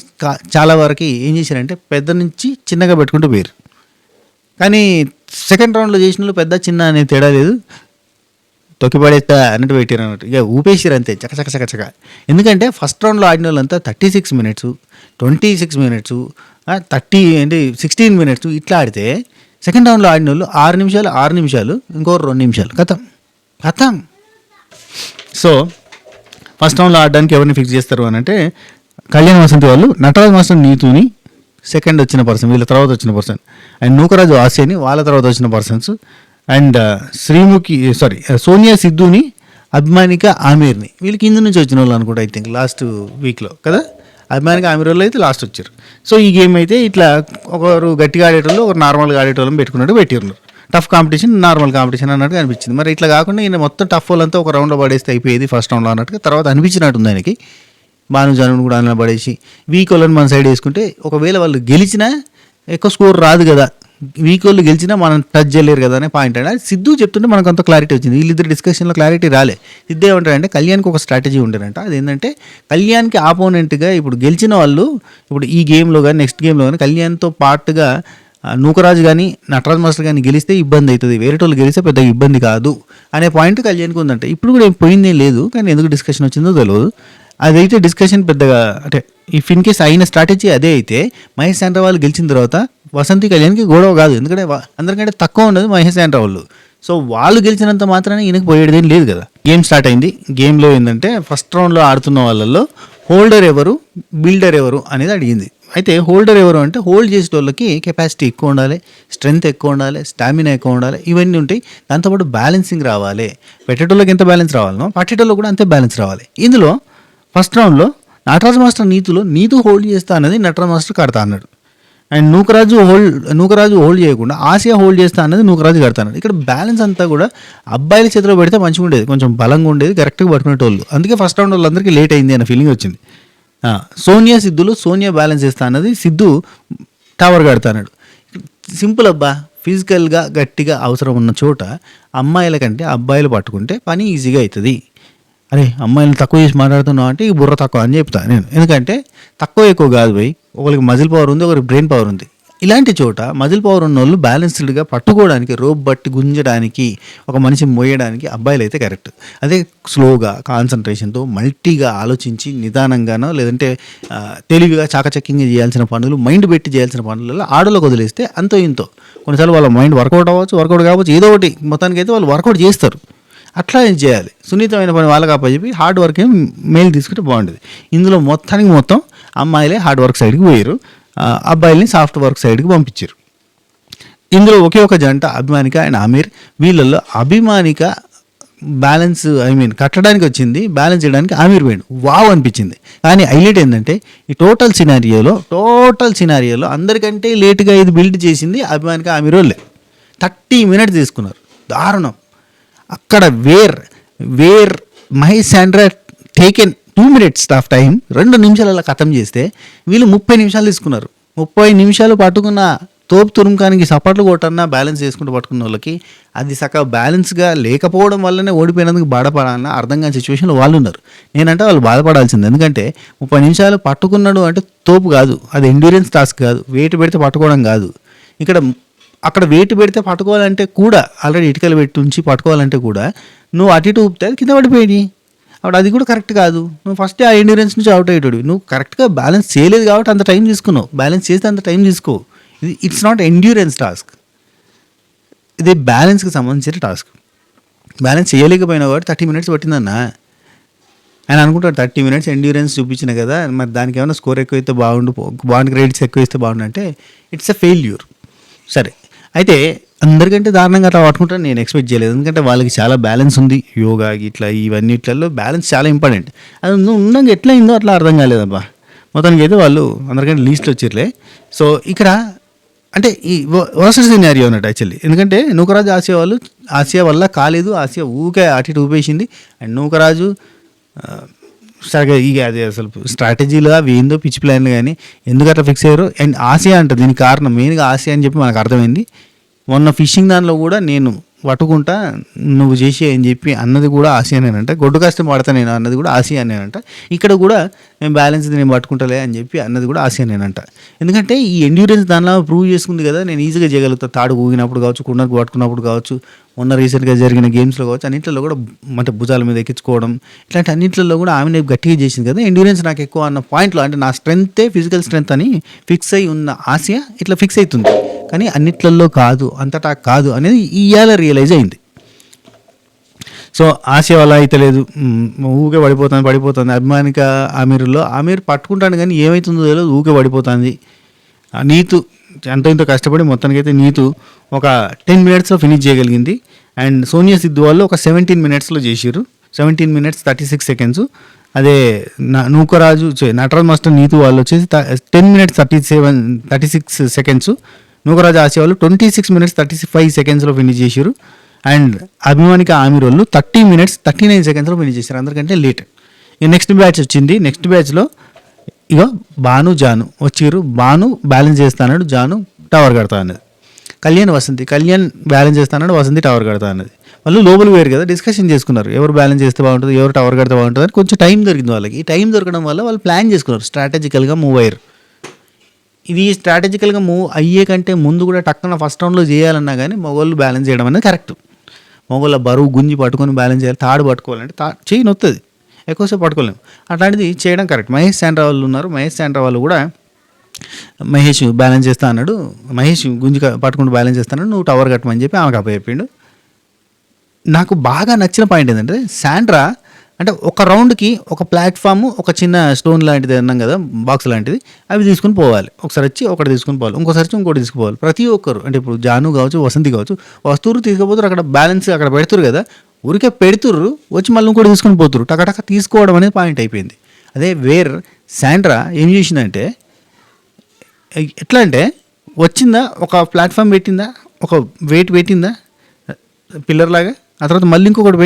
చాలా వరకు ఏం చేశారంటే పెద్ద నుంచి చిన్నగా పెట్టుకుంటూ పోయారు. కానీ సెకండ్ రౌండ్లో చేసిన పెద్ద చిన్న అనే తేడా లేదు, తొక్కిపడేస్తా అన్నట్టు పెట్టారు అన్నట్టు. ఇక ఊపేసారు అంతే చకచక. ఎందుకంటే ఫస్ట్ రౌండ్లో ఆడిన వాళ్ళంతా 36 మినిట్స్, 26 మినిట్స్, 16 మినిట్స్ ఇట్లా ఆడితే సెకండ్ రౌండ్లో ఆడిన వాళ్ళు 6 నిమిషాలు, ఇంకో 2 నిమిషాలు కథం. సో ఫస్ట్ రౌండ్లో ఆడడానికి ఎవరిని ఫిక్స్ చేస్తారు అని అంటే కళ్యాణ్ వసంతి వాళ్ళు నటరాజ్ మాస్టర్ నీతుని సెకండ్ వచ్చిన పర్సన్, వీళ్ళ తర్వాత వచ్చిన పర్సన్, అండ్ నూకరాజు ఆసియాని వాళ్ళ తర్వాత వచ్చిన పర్సన్స్, అండ్ సోనియా సిద్ధుని, అభిమానిక ఆమీర్ని వీళ్ళు కింద నుంచి వచ్చిన వాళ్ళు అనుకుంటా. ఐ థింక్ లాస్ట్ వీక్లో కదా, అభిమానిక ఆమీర్ వాళ్ళు అయితే లాస్ట్ వచ్చారు. సో ఈ గేమ్ అయితే ఇట్లా ఒకరు గట్టిగా ఆడేటోళ్ళు, ఒకరు నార్మల్గా ఆడేటోళ్ళని పెట్టిన్నారు. టఫ్ కాంపిటీషన్, నార్మల్ కాంపిటీషన్ అన్నట్టుగా అనిపించింది. మరి ఇట్లా కాకుండా ఈయన మొత్తం టఫ్ వాళ్ళంతా ఒక రౌండ్లో పడేస్తే అయిపోయేది ఫస్ట్ రౌండ్లో అన్నట్టుగా తర్వాత అనిపించినట్టుంది ఆయనకి. భానుజాను కూడా అలా పడేసి వీక్ వాళ్ళని మన సైడ్ వేసుకుంటే ఒకవేళ వాళ్ళు గెలిచినా ఎక్కువ స్కోర్ రాదు కదా, వీక్ వాళ్ళు గెలిచినా మనం టచ్ చేయలేరు కదా అనే పాయింట్. అంటే సిద్ధు చెప్తుంటే మనకు అంత క్లారిటీ వచ్చింది. వీళ్ళిద్దరు డిస్కషన్లో క్లారిటీ రాలే. సిద్ధు ఏమంటారంటే కళ్యాణ్కి ఒక స్ట్రాటజీ ఉండేనంట. అదేంటంటే కళ్యాణ్కి ఆపోనెంట్గా ఇప్పుడు గెలిచిన వాళ్ళు ఇప్పుడు ఈ గేమ్లో కానీ నెక్స్ట్ గేమ్లో కానీ కళ్యాణ్తో పాటుగా నూకరాజు కానీ నటరాజ్ మాస్టర్ కానీ గెలిస్తే ఇబ్బంది అవుతుంది, వేరే వాళ్ళు గెలిస్తే పెద్దగా ఇబ్బంది కాదు అనే పాయింట్ కళ్యాణ్కి ఉందంటే. ఇప్పుడు కూడా ఏం పోయిందేం లేదు, కానీ ఎందుకు డిస్కషన్ వచ్చిందో తెలియదు. అదైతే డిస్కషన్ పెద్దగా అంటే ఇఫ్ ఇన్ కేస్ అయిన స్ట్రాటజీ అదే అయితే మహేష్ శాండ్రా వాళ్ళు గెలిచిన తర్వాత వసంతి కళ్యాణ్కి గొడవ కాదు, ఎందుకంటే అందరికంటే తక్కువ ఉండదు మహేష్ శాండ్రా వాళ్ళు. సో వాళ్ళు గెలిచినంత మాత్రాన ఈయనకు పోయేదేం లేదు కదా. గేమ్ స్టార్ట్ అయింది. గేమ్లో ఏంటంటే ఫస్ట్ రౌండ్లో ఆడుతున్న వాళ్ళల్లో హోల్డర్ ఎవరు, బిల్డర్ ఎవరు అనేది అడిగింది. అయితే హోల్డర్ ఎవరు అంటే హోల్డ్ చేసే వాళ్ళకి కెపాసిటీ ఎక్కువ ఉండాలి, స్ట్రెంగ్త్ ఎక్కువ ఉండాలి, స్టామినా ఎక్కువ ఉండాలి, ఇవన్నీ ఉంటాయి. దాంతోపాటు బ్యాలెన్సింగ్ రావాలి. పెట్టేటోళ్ళకి ఎంత బ్యాలెన్స్ రావాలనో పట్టేటోళ్ళకి కూడా అంతే బ్యాలెన్స్ రావాలి. ఇందులో ఫస్ట్ రౌండ్లో నటరాజ్ మాస్టర్ నీతు హోల్డ్ చేస్తా అన్నది నటరాజ్ మాస్టర్ కడతా అన్నాడు. అండ్ నూకరాజు హోల్డ్ చేయకుండా ఆసియా హోల్డ్ చేస్తా అన్నది నూకరాజు కడతా అన్నాడు. ఇక్కడ బ్యాలెన్స్ అంతా కూడా అబ్బాయిల చేతిలో పెడితే మంచిగా ఉండేది, కొంచెం బలంగా ఉండేది, కరెక్ట్గా పట్టుకునేటోళ్ళు. అందుకే ఫస్ట్ రౌండ్ వాళ్ళందరికీ లేట్ అయింది అన్న ఫీలింగ్ వచ్చింది. సోనియా బ్యాలెన్స్ చేస్తా అన్నది సిద్ధు టవర్ కడతా అన్నాడు. సింపుల్ అబ్బా, ఫిజికల్గా గట్టిగా అవసరం ఉన్న చోట అమ్మాయిల కంటే అబ్బాయిలు పట్టుకుంటే పని ఈజీగా అవుతుంది. అరే అమ్మాయిలు తక్కువ చేసి మాట్లాడుతున్నావు అంటే ఈ బుర్ర తక్కువ అని చెప్తాను నేను, ఎందుకంటే తక్కువ ఎక్కువ కాదు పోయి, ఒకరికి మజిల్ పవర్ ఉంది, ఒకరికి బ్రెయిన్ పవర్ ఉంది. ఇలాంటి చోట మజిల్ పవర్ ఉన్న వాళ్ళు బ్యాలెన్స్డ్గా పట్టుకోవడానికి, రోప్ బట్టి గుంజడానికి, ఒక మనిషి మోయడానికి అబ్బాయిలు అయితే కరెక్ట్. అదే స్లోగా కాన్సన్ట్రేషన్తో మల్టీగా ఆలోచించి నిదానంగానో లేదంటే తెలివిగా చాకచక్యంగా చేయాల్సిన పనులు, మైండ్ పెట్టి చేయాల్సిన పనులలో ఆడలోకి వదిలేస్తే అంతో ఇంతో కొన్నిసార్లు వాళ్ళ మైండ్ వర్కౌట్ కావచ్చు, ఏదో ఒకటి మొత్తానికి అయితే వాళ్ళు వర్కౌట్ చేస్తారు. అట్లా ఏం చేయాలి, సున్నితమైన పని వాళ్ళకి అప్పచెప్పి హార్డ్ వర్క్ ఏం మేలు తీసుకుంటే బాగుంటుంది. ఇందులో మొత్తం అమ్మాయిలే హార్డ్ వర్క్ సైడ్కి పోయారు, అబ్బాయిల్ని సాఫ్ట్ వర్క్ సైడ్కి పంపించారు. ఇందులో ఒకే ఒక జంట అభిమానిక అండ్ ఆమీర్. వీళ్ళల్లో అభిమానిక బ్యాలెన్స్ కట్టడానికి వచ్చింది, బ్యాలెన్స్ చేయడానికి ఆమీర్ పోయిండు, వావ్ అనిపించింది. కానీ హైలైట్ ఏంటంటే ఈ టోటల్ సినారియోలో అందరికంటే లేటుగా ఇది బిల్డ్ చేసింది అభిమానిక ఆమీర్ వాళ్ళే. 30 minutes తీసుకున్నారు, దారుణం. అక్కడ where Mahesh Sandra taken 2 minutes of time, 2 నిమిషాలలో ఖతం చేస్తే వీళ్ళు 30 నిమిషాలు తీసుకున్నారు. 30 నిమిషాలు పట్టుకున్న తోపు తురుముకానికి సపాట్లు కొట్టన్నా బ్యాలెన్స్ చేసుకుంటూ పట్టుకున్న వాళ్ళకి అది సగం బ్యాలెన్స్గా లేకపోవడం వల్లనే ఓడిపోయినందుకు బాధపడాలన్న అర్థం కాని సిచ్యువేషన్లో వాళ్ళు ఉన్నారు. నేనంటే వాళ్ళు బాధపడాల్సింది, ఎందుకంటే 30 నిమిషాలు పట్టుకున్నాడు అంటే తోపు కాదు, అది ఎండ్యూరెన్స్ టాస్క్ కాదు, వెయిట్ పెడితే పట్టుకోవడం కాదు. అక్కడ వెయిట్ పెడితే పట్టుకోవాలంటే కూడా ఆల్రెడీ ఇటుకలు పెట్టి ఉంచి పట్టుకోవాలంటే కూడా నువ్వు అటు ఇటు ఊపితే అది కింద పడిపోయి, అప్పుడు అది కూడా కరెక్ట్ కాదు. నువ్వు ఫస్ట్ ఆ ఎండ్యూరెన్స్ నుంచి అవుట్ అయ్యేటోడు, నువ్వు కరెక్ట్గా బ్యాలెన్స్ చేయలేదు కాబట్టి అంత టైం తీసుకున్నావు. బ్యాలెన్స్ చేస్తే అంత టైం తీసుకో. ఇట్స్ నాట్ ఎండ్యూరెన్స్ టాస్క్, ఇది బ్యాలెన్స్కి సంబంధించిన టాస్క్. బ్యాలెన్స్ చేయలేకపోయినా కాబట్టి 30 minutes పట్టిందన్నా. ఆయన అనుకుంటాడు 30 minutes ఎండ్యూరెన్స్ చూపించిన కదా, మరి దానికి ఏమైనా స్కోర్ ఎక్కువ అయితే బాగుండు క్రెడిట్స్ ఎక్కువ ఇస్తే బాగుండు అంటే ఇట్స్ ఎ ఫెయిల్యూర్. సరే, అయితే అందరికంటే దారుణంగా అట్లా పట్టుకుంటాను నేను ఎక్స్పెక్ట్ చేయలేదు, ఎందుకంటే వాళ్ళకి చాలా బ్యాలెన్స్ ఉంది. యోగా ఇట్లా ఇవన్నిట్లలో బ్యాలెన్స్ చాలా ఇంపార్టెంట్. అది ఉన్నాక ఎట్లా అయిందో అట్లా అర్థం కాలేదబ్బా. మొత్తానికి అయితే వాళ్ళు అందరికంటే లీస్ట్లో వచ్చిర్లే. సో ఇక్కడ అంటే ఈ వర్సెస్ సినారియో అన్నట్టు యాక్చువల్లీ, ఎందుకంటే నూకరాజు ఆసియా వల్ల కాలేదు, ఆసియా ఊకే అటు ఇటు ఊపేసింది. అండ్ నూకరాజు సరిగా అది అసలు స్ట్రాటజీలో అవి ఏందో పిచ్చి ప్లాన్లు కానీ ఎందుకు అట్లా ఫిక్స్ అయ్యారు. అండ్ ఆసియా అంటారు దీనికి కారణం మెయిన్గా ఆసియా అని చెప్పి మనకు అర్థమైంది. మొన్న ఫిషింగ్ దానిలో కూడా నేను పట్టుకుంటా నువ్వు చేసే అని చెప్పి అన్నది కూడా ఆసియానేనంట, గొడ్డు కష్టం పడతా నేను అన్నది కూడా ఆసియానేనంట. ఇక్కడ కూడా నేను బ్యాలెన్స్ నేను పట్టుకుంటలే అని చెప్పి అన్నది కూడా ఆసియానేనంట. ఎందుకంటే ఈ ఎండ్యూరెన్స్ దానిలో ప్రూవ్ చేసుకుంది కదా, నేను ఈజీగా చేయగలుగుతా. తాడు ఊగినప్పుడు కావచ్చు, కుండకు పట్టుకున్నప్పుడు కావచ్చు, మొన్న రీసెంట్గా జరిగిన గేమ్స్లో కావచ్చు, అన్నింటిలో కూడా అంటే భుజాల మీద ఎక్కించుకోవడం ఇట్లాంటి అన్నింటిలో కూడా ఆమె గట్టిగా చేసింది కదా. ఎండ్యూరెన్స్ నాకు ఎక్కువ అన్న పాయింట్లో, అంటే నా స్ట్రెంతే ఫిజికల్ స్ట్రెంత్ అని ఫిక్స్ అయి ఉన్న ఆసియా ఇట్లా ఫిక్స్ అవుతుంది, కానీ అన్నిట్లలో కాదు, అంతటా కాదు అనేది ఇవాళ రియలైజ్ అయింది. సో ఆసియా వల్ల అయితే లేదు, ఊకే పడిపోతుంది. అభిమానిక ఆమీర్ పట్టుకుంటాను కానీ ఏమవుతుందో తెలియదు, ఊకే పడిపోతుంది. నీతు ఎంతో కష్టపడి మొత్తానికి అయితే నీతు ఒక 10 minutesలో ఫినిష్ చేయగలిగింది. అండ్ సోనియా సిద్ధు వాళ్ళు ఒక 17 minutesలో చేసారు, 17 minutes 36 seconds. అదే నూకరాజు నటరాజ్ మాస్టర్ నీతు వాళ్ళు వచ్చేసి 10 minutes 36 seconds. నూకరాజు ఆసియా వాళ్ళు 26 minutes 35 secondsలో ఫినిష్ చేశారు. అండ్ అభిమానిక ఆమీర్ వాళ్ళు 30 minutes 39 secondsలో ఫినిష్ చేశారు, అందరికంటే లేట్. ఇక నెక్స్ట్ బ్యాచ్ వచ్చింది. నెక్స్ట్ బ్యాచ్లో ఇక జాను వచ్చారు. బాను బ్యాలెన్స్ చేస్తాడు, జాను టవర్ కడతా అన్నది. కళ్యాణ్ బ్యాలెన్స్ చేస్తాడు, వసంతి టవర్ కడతా అన్నది. వాళ్ళు లోపల వేరు కదా, డిస్కషన్ చేసుకున్నారు ఎవరు బ్యాలెన్స్ చేస్తే బాగుంటుంది, ఎవరు టవర్ కడితే బాగుంటుంది అని. కొంచెం టైం దొరికింది వాళ్ళకి. ఈ టైం దొరకడం వల్ల వాళ్ళు ప్లాన్ చేసుకున్నారు, స్ట్రాటజికల్గా మూవ్ అయ్యారు. ఇది స్ట్రాటజికల్గా మూవ్ అయ్యే కంటే ముందు కూడా టక్కున ఫస్ట్ రౌండ్లో చేయాలన్నా కానీ మగవాళ్ళు బ్యాలెన్స్ చేయడం అనేది కరెక్ట్. మగవాళ్ళ బరువు గుంజి పట్టుకొని బ్యాలెన్స్ చేయాలి, తాడు పట్టుకోవాలంటే చెయ్యి నొత్తది, ఎక్కువసేపు పట్టుకోలేము. అట్లాంటిది చేయడం కరెక్ట్. మహేష్ శాండ్రా వాళ్ళు ఉన్నారు, మహేష్ శాండ్రా వాళ్ళు కూడా మహేష్ బ్యాలెన్స్ చేస్తా అన్నాడు, మహేష్ గుంజి పట్టుకుంటూ బ్యాలెన్స్ చేస్తాను, నువ్వు టవర్ కట్టమని చెప్పి ఆమెకు అప్పచెప్పిండు. నాకు బాగా నచ్చిన పాయింట్ ఏంటంటే శాండ్రా అంటే ఒక రౌండ్కి ఒక ప్లాట్ఫామ్, ఒక చిన్న స్టోన్ లాంటిది అన్నాం కదా, బాక్స్ లాంటిది, అవి తీసుకుని పోవాలి. ఒకసారి వచ్చి ఒకటి తీసుకుని పోవాలి, ఇంకోసారి వచ్చి ఇంకోటి తీసుకుపోవాలి. ప్రతి ఒక్కరు అంటే ఇప్పుడు జాను కావచ్చు, వసంతి కావచ్చు, వస్తువులు తీసుకుపోతారు, అక్కడ బ్యాలెన్స్ అక్కడ పెడుతురు కదా, ఊరికే పెడుతుర్రు, వచ్చి మళ్ళీ ఇంకోటి తీసుకొని పోతురు, టకటక తీసుకోవడం అనేది పాయింట్ అయిపోయింది. అదే వేర్ శాండ్రా ఏం చేసిందంటే ఎట్లా అంటే వచ్చిందా, ఒక ప్లాట్ఫామ్ పెట్టిందా, ఒక వెయిట్ పెట్టిందా పిల్లర్ లాగా, ఆ తర్వాత మళ్ళీ ఇంకొకటి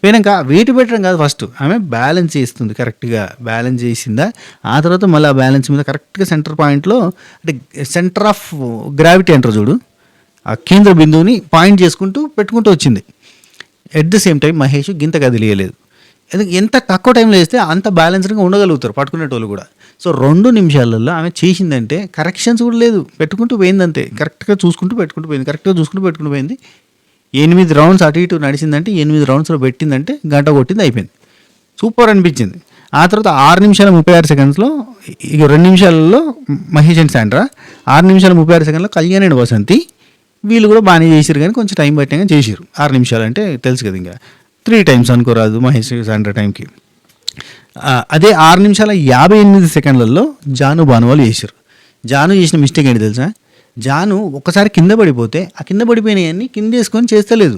పోయినాక వెయిట్ పెట్టడం కాదు, ఫస్ట్ ఆమె బ్యాలెన్స్ చేస్తుంది, కరెక్ట్గా బ్యాలెన్స్ చేసిందా, ఆ తర్వాత మళ్ళీ ఆ బ్యాలెన్స్ మీద కరెక్ట్గా సెంటర్ పాయింట్లో అంటే సెంటర్ ఆఫ్ గ్రావిటీ అంటారు చూడు, ఆ కేంద్ర బిందువుని పాయింట్ చేసుకుంటూ పెట్టుకుంటూ వచ్చింది. At the same time Mahesh గింత కదిలియలేదు. ఎంత తక్కువ టైంలో వేస్తే అంత బ్యాలెన్స్డ్గా ఉండగలుగుతారు పట్టుకునేటోళ్ళు కూడా. సో 2 నిమిషాలలో ఆమె చేసిందంటే కరెక్షన్స్ కూడా లేదు, పెట్టుకుంటూ పోయింది అంతే, కరెక్ట్గా చూసుకుంటూ పెట్టుకుంటూ పోయింది, కరెక్ట్గా చూసుకుంటూ పెట్టుకుంటూ పోయింది. 8 రౌండ్స్ అటు ఇటు నడిచిందంటే 8 రౌండ్స్లో పెట్టిందంటే గంట కొట్టింది, అయిపోయింది. సూపర్ అనిపించింది. ఆ తర్వాత 6 నిమిషాల 36 సెకండ్స్లో, ఇక 2 నిమిషాలలో మహేష్ అండ్ శాండ్రా, 6 నిమిషాల 36 సెకండ్లో కళ్యాణ్ అండ్ వసంతి, వీళ్ళు కూడా బాగానే చేసారు, కానీ కొంచెం టైం పట్టినా చేసారు. 6 నిమిషాలు అంటే తెలుసు కదా, ఇంకా 3 టైమ్స్ అనుకోరాదు మహేష్ శాండ్రా టైంకి. అదే 6 నిమిషాల 58 సెకండ్లలో జాను భానువాలు చేశారు. జాను చేసిన మిస్టేక్ ఏంటి తెలుసా, జాను ఒక్కసారి కింద పడిపోతే ఆ కింద పడిపోయినాయన్నీ కింద వేసుకొని చేస్తలేదు,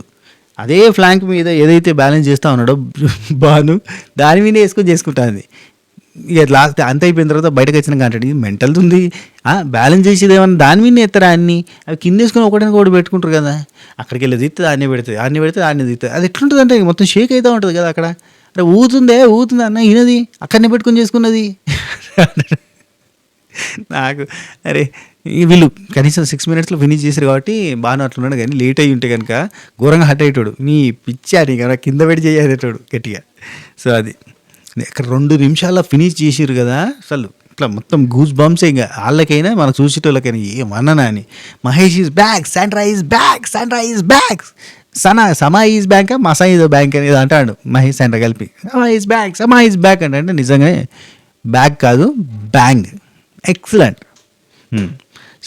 అదే ఫ్లాంక్ మీద ఏదైతే బ్యాలెన్స్ చేస్తూ ఉన్నాడో భాను దాని మీద వేసుకొని చేసుకుంటుంది. ఇక లాస్ట్ అంత అయిపోయిన తర్వాత బయటకు వచ్చిన కంటే ఇది మెంటల్ ఉంది, బ్యాలెన్స్ చేసేది ఏమన్నా దాని మీద ఎత్తారా అన్ని, అవి కింద వేసుకొని ఒకటి పెట్టుకుంటారు కదా, అక్కడికి వెళ్ళి తీస్తుంది, ఆడనే పెడుతుంది, ఆడనే పెడితే ఆడనే తీస్తుంది. అది ఎట్లుంటుంది అంటే మొత్తం షేక్ అవుతూ ఉంటుంది కదా అక్కడ. అరే ఊతుందే అన్న, ఈయనది అక్కడనే పెట్టుకొని చేసుకున్నది. నాకు అరే వీళ్ళు కనీసం 6 minutesలో ఫినిష్ చేశారు కాబట్టి బాగా అట్లున్నాడు, కానీ లేట్ అయ్యి ఉంటే కనుక ఘోరంగా హట్ అయ్యేటోడు, నీ పిచ్చా నీ కదా కింద పెట్టి చేసేటోడు గట్టిగా. సో అది ఇక్కడ 2 నిమిషాల్లో ఫినిష్ చేసిరు కదా, అసలు ఇట్లా మొత్తం గూస్ బంప్స్, ఇంకా వాళ్ళకైనా మనకు చూసేటోళ్ళకైనా ఏమన్నా అని. Mahesh is back, Sandra is back, Sandra is back, సమా ఈజ్ బ్యాంక్, మసా ఈజ్ బ్యాంక్ అనేది అంటాడు మహేష్ శాండ్రా కలిపి. సమా ఈజ్ బ్యాక్, సమా ఈజ్ బ్యాక్ అంటే నిజంగానే బ్యాక్ కాదు bang, excellent.